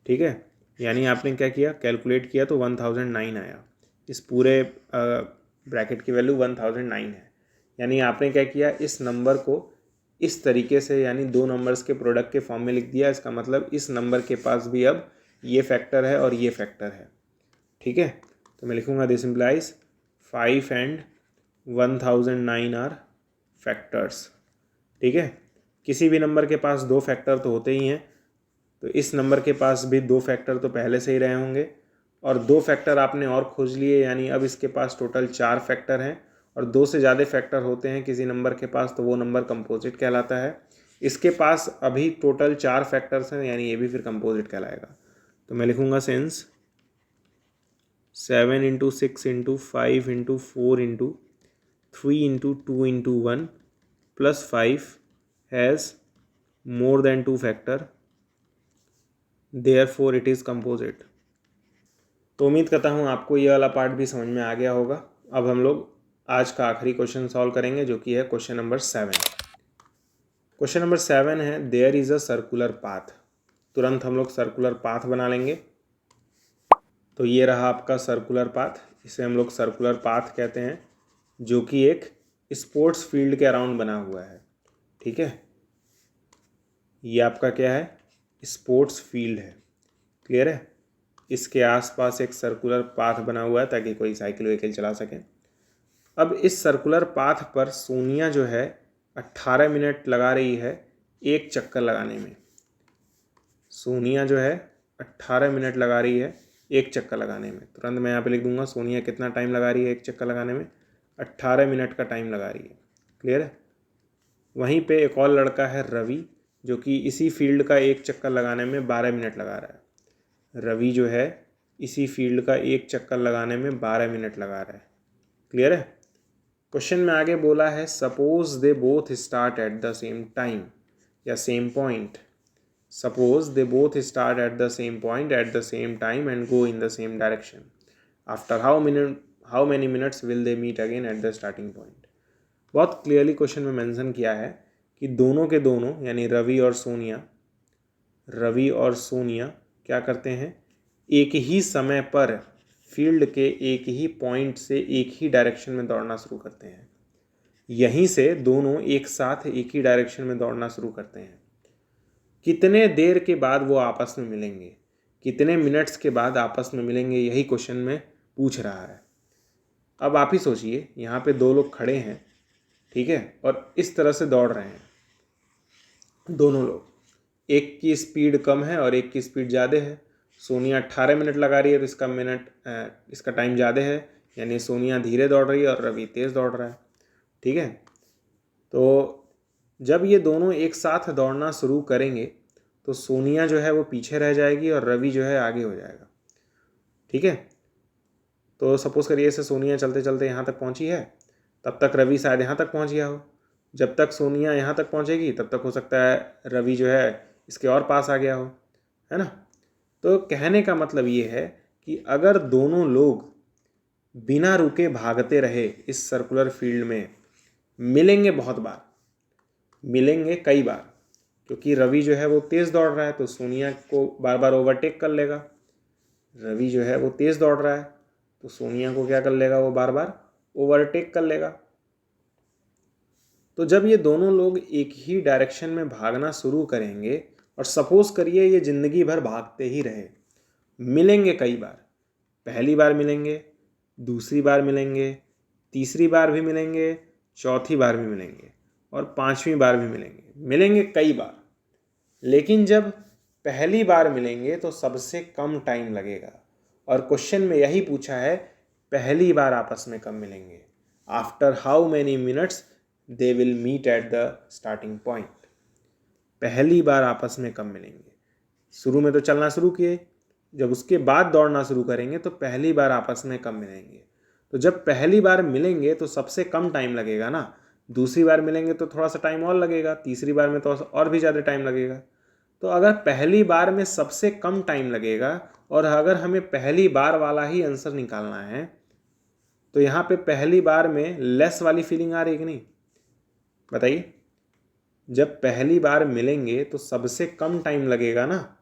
A: ठीक है। यानी आपने क्या किया, कैलकुलेट किया तो 1009 आया। इस पूरे ब्रैकेट की वैल्यू 1009 है। यानी आपने क्या किया, इस नंबर को इस तरीके से यानी 2 नंबर्स के प्रोडक्ट के फॉर्म में लिख दिया। इसका मतलब इस नंबर के पास भी अब ये फैक्टर है और ये फैक्टर है, ठीक है। तो मैं लिखूँगा this implies 5 and 1009 are factors, ठीक है। किसी भी नंबर के पास 2 फैक्टर तो होते ही हैं, तो इस नंबर के पास भी 2 फैक्टर तो पहले से ही रहे होंगे, और 2 फैक्टर आपने और खोज लिए, यानी अब इसके पास टोटल 4 फैक्टर हैं। और 2 से ज़्यादा फैक्टर होते हैं किसी नंबर के पास तो वो नंबर कंपोजिट कहलाता है। इसके पास अभी टोटल 4 फैक्टर्स हैं, यानी ये भी फिर कंपोजिट कहलाएगा। तो मैं लिखूँगा since 7 into 6 into 5 into 4 into 3 into 2 into 1 plus 5 has more than 2 factor, therefore it is composite। तो उम्मीद करता हूँ आपको ये वाला पार्ट भी समझ में आ गया होगा। अब हम लोग आज का आखिरी क्वेश्चन सॉल्व करेंगे, जो कि है क्वेश्चन नंबर 7। क्वेश्चन नंबर 7 है there is a circular path. तुरंत हम लोग सर्कुलर पाथ बना लेंगे। तो ये रहा आपका सर्कुलर पाथ, इसे हम लोग सर्कुलर पाथ कहते हैं, जो कि एक स्पोर्ट्स फील्ड के अराउंड बना हुआ है, ठीक है। ये आपका क्या है, स्पोर्ट्स फील्ड है, क्लियर है। इसके आसपास एक सर्कुलर पाथ बना हुआ है ताकि कोई साइकिल वाइकिल चला सके। अब इस सर्कुलर पाथ पर सोनिया जो है 18 मिनट लगा रही है एक चक्कर लगाने में। सोनिया जो है 18 मिनट लगा रही है एक चक्कर लगाने में। तुरंत मैं यहाँ पे लिख दूंगा सोनिया कितना टाइम लगा रही है एक चक्कर लगाने में, 18 मिनट का टाइम लगा रही है, क्लियर है। वहीं पे एक और लड़का है रवि, जो कि इसी फील्ड का एक चक्कर लगाने में 12 मिनट लगा रहा है। रवि जो है इसी फील्ड का एक चक्कर लगाने में 12 मिनट लगा रहा है, क्लियर है। क्वेश्चन में आगे बोला है suppose they both start at the same time या same point. Suppose they both start at the same point at the same time and go in the same direction. After how many minutes will they meet again at the starting point. बहुत clearly question में mention किया है कि दोनों के दोनों यानी रवि और सोनिया क्या करते हैं, एक ही समय पर फील्ड के एक ही पॉइंट से एक ही डायरेक्शन में दौड़ना शुरू करते हैं। यहीं से दोनों एक साथ एक ही डायरेक्शन में दौड़ना शुरू करते हैं। कितने देर के बाद वो आपस में मिलेंगे, कितने मिनट्स के बाद आपस में मिलेंगे, यही क्वेश्चन में पूछ रहा है। अब आप ही सोचिए, यहाँ पे 2 लोग खड़े हैं, ठीक है, और इस तरह से दौड़ रहे हैं दोनों लोग। एक की स्पीड कम है और एक की स्पीड ज़्यादा है। सोनिया 18 मिनट लगा रही है तो इसका टाइम ज़्यादा है, यानी सोनिया धीरे दौड़ रही है और रवि तेज़ दौड़ रहा है, ठीक है। तो जब ये दोनों एक साथ दौड़ना शुरू करेंगे तो सोनिया जो है वो पीछे रह जाएगी और रवि जो है आगे हो जाएगा, ठीक है। तो सपोज़ करिए से सोनिया चलते चलते यहाँ तक पहुँची है, तब तक रवि शायद यहाँ तक पहुँच गया हो। जब तक सोनिया यहाँ तक पहुँचेगी तब तक हो सकता है रवि जो है इसके और पास आ गया हो, है ना। तो कहने का मतलब ये है कि अगर दोनों लोग बिना रुके भागते रहे इस सर्कुलर फील्ड में, मिलेंगे बहुत बार, मिलेंगे कई बार, क्योंकि रवि जो है वो तेज़ दौड़ रहा है तो सोनिया को बार बार ओवरटेक कर लेगा। रवि जो है वो तेज़ दौड़ रहा है तो सोनिया को क्या कर लेगा, वो बार बार ओवरटेक कर लेगा। तो जब ये दोनों लोग एक ही डायरेक्शन में भागना शुरू करेंगे, और सपोज करिए ये ज़िंदगी भर भागते ही रहे, मिलेंगे कई बार। पहली बार मिलेंगे, दूसरी बार मिलेंगे, तीसरी बार भी मिलेंगे, चौथी बार भी मिलेंगे और पांचवी बार भी मिलेंगे, मिलेंगे कई बार। लेकिन जब पहली बार मिलेंगे तो सबसे कम टाइम लगेगा, और क्वेश्चन में यही पूछा है पहली बार आपस में कब मिलेंगे, after how many minutes they will meet at the starting point. पहली बार आपस में कब मिलेंगे, शुरू में तो चलना शुरू किए, जब उसके बाद दौड़ना शुरू करेंगे तो पहली बार आपस में कब मिलेंगे। तो जब पहली बार मिलेंगे तो सबसे कम टाइम लगेगा ना, दूसरी बार मिलेंगे तो थोड़ा सा टाइम और लगेगा, तीसरी बार में तो और भी ज़्यादा टाइम लगेगा। तो अगर पहली बार में सबसे कम टाइम लगेगा और अगर हमें पहली बार वाला ही आंसर निकालना है, तो यहाँ पे पहली बार में लेस वाली फीलिंग आ रही है कि नहीं, बताइए। जब पहली बार मिलेंगे तो सबसे कम टाइम लगेगा ना।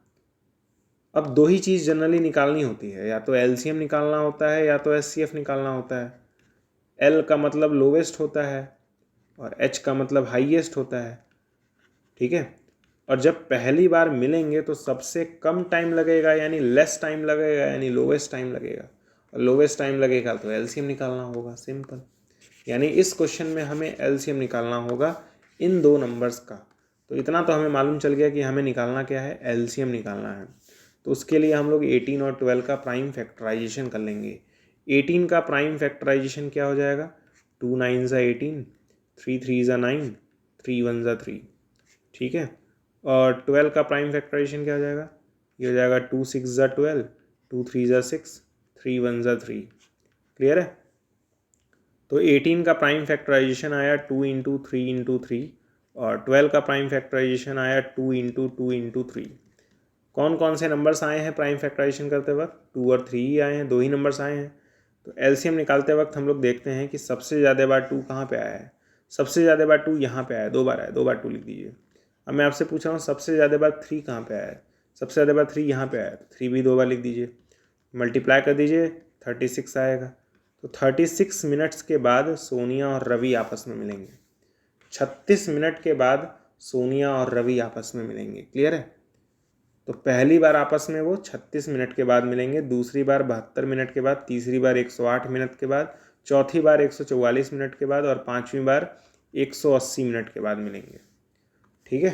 A: अब दो ही चीज़ जनरली निकालनी होती है, या तो एलसीएम निकालना होता है या तो एचसीएफ निकालना होता है। एल का मतलब लोवेस्ट होता है और एच का मतलब हाईएस्ट होता है, ठीक है। और जब पहली बार मिलेंगे तो सबसे कम टाइम लगेगा यानी लेस टाइम लगेगा, यानी लोवेस्ट टाइम लगेगा, और लोवेस्ट टाइम लगेगा तो एलसीएम निकालना होगा, सिंपल। यानी इस क्वेश्चन में हमें एलसीएम निकालना होगा इन दो नंबर्स का। तो इतना तो हमें मालूम चल गया कि हमें निकालना क्या है, एलसीएम निकालना है। तो उसके लिए हम लोग 18 और 12 का प्राइम फैक्टराइजेशन कर लेंगे। 18 का प्राइम फैक्टराइजेशन क्या हो जाएगा, 2 9 ज़ा 18, 3 3 ज़ा 9, 3 1 ज़ा 3, ठीक है। और 12 का प्राइम फैक्टराइजेशन क्या हो जाएगा, ये हो जाएगा 2 6 ज़ा 12, 2 3 ज़ा 6, 3 1 ज़ा 3। क्लियर है। तो 18 का प्राइम फैक्टराइजेशन आया 2 इंटू 3 इंटू 3, और 12 का प्राइम फैक्टराइजेशन आया 2 इंटू 2 इंटू 3। कौन कौन से नंबर्स आए हैं प्राइम फैक्टराइजेशन करते वक्त, 2 और 3 ही आए हैं, दो ही नंबर्स आए हैं। तो एलसीएम निकालते वक्त हम लोग देखते हैं कि सबसे ज़्यादा बार 2 कहाँ पे आया है, सबसे ज़्यादा बार 2 यहाँ पे आया, दो बार आया, दो बार 2 लिख दीजिए। अब मैं आपसे पूछ रहा हूँ सबसे ज़्यादा बार 3 कहाँ पे आया है, सबसे ज़्यादा बार 3 यहाँ पे आया है, तो 3 भी दो बार लिख दीजिए, मल्टीप्लाई कर दीजिए, 36 आएगा। तो 36 मिनट्स के बाद सोनिया और रवि आपस में मिलेंगे, 36 मिनट के बाद सोनिया और रवि आपस में मिलेंगे। क्लियर है। तो पहली बार आपस में वो 36 मिनट के बाद मिलेंगे, दूसरी बार 72 मिनट के बाद, तीसरी बार 108 मिनट के बाद, चौथी बार 144 मिनट के बाद, और पाँचवीं बार 180 मिनट के बाद मिलेंगे, ठीक है।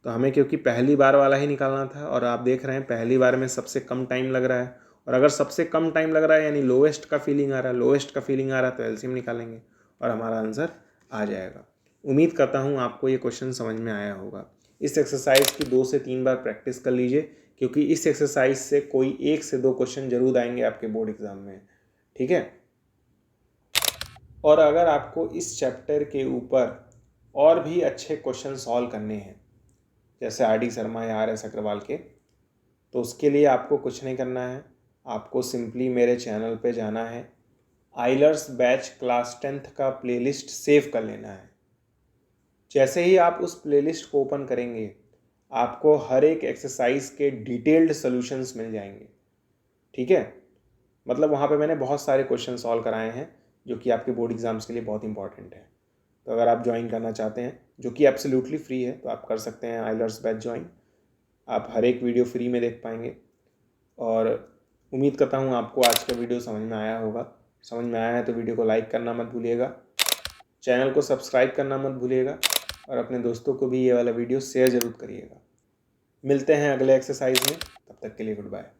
A: तो हमें क्योंकि पहली बार वाला ही निकालना था, और आप देख रहे हैं पहली बार में सबसे कम टाइम लग रहा है, और अगर सबसे कम टाइम लग रहा है यानी लोवेस्ट का फीलिंग आ रहा है, लोवेस्ट का फीलिंग आ रहा है तो एलसीएम निकालेंगे और हमारा आंसर आ जाएगा। उम्मीद करता हूँ आपको ये क्वेश्चन समझ में आया होगा। इस एक्सरसाइज की 2 से 3 बार प्रैक्टिस कर लीजिए, क्योंकि इस एक्सरसाइज से कोई 1 से 2 क्वेश्चन जरूर आएंगे आपके बोर्ड एग्जाम में, ठीक है। और अगर आपको इस चैप्टर के ऊपर और भी अच्छे क्वेश्चन सॉल्व करने हैं, जैसे RD शर्मा या RS अग्रवाल के, तो उसके लिए आपको कुछ नहीं करना है, आपको सिंपली मेरे चैनल पे जाना है, आइलर्स बैच क्लास 10th का प्लेलिस्ट सेव कर लेना है। जैसे ही आप उस प्लेलिस्ट को ओपन करेंगे, आपको हर एक एक्सरसाइज के डिटेल्ड सॉल्यूशंस मिल जाएंगे, ठीक है। मतलब वहाँ पे मैंने बहुत सारे क्वेश्चन सॉल्व कराए हैं जो कि आपके बोर्ड एग्जाम्स के लिए बहुत इंपॉर्टेंट है। तो अगर आप ज्वाइन करना चाहते हैं, जो कि एब्सोल्युटली फ्री है, तो आप कर सकते हैं आइलर्स बैच ज्वाइन। आप हर एक वीडियो फ्री में देख पाएंगे। और उम्मीद करता हूँ आपको आज का वीडियो समझ में आया होगा। समझ में आया है तो वीडियो को लाइक करना मत भूलिएगा, चैनल को सब्सक्राइब करना मत भूलिएगा, और अपने दोस्तों को भी ये वाला वीडियो शेयर ज़रूर करिएगा। मिलते हैं अगले एक्सरसाइज में, तब तक के लिए गुड बाय।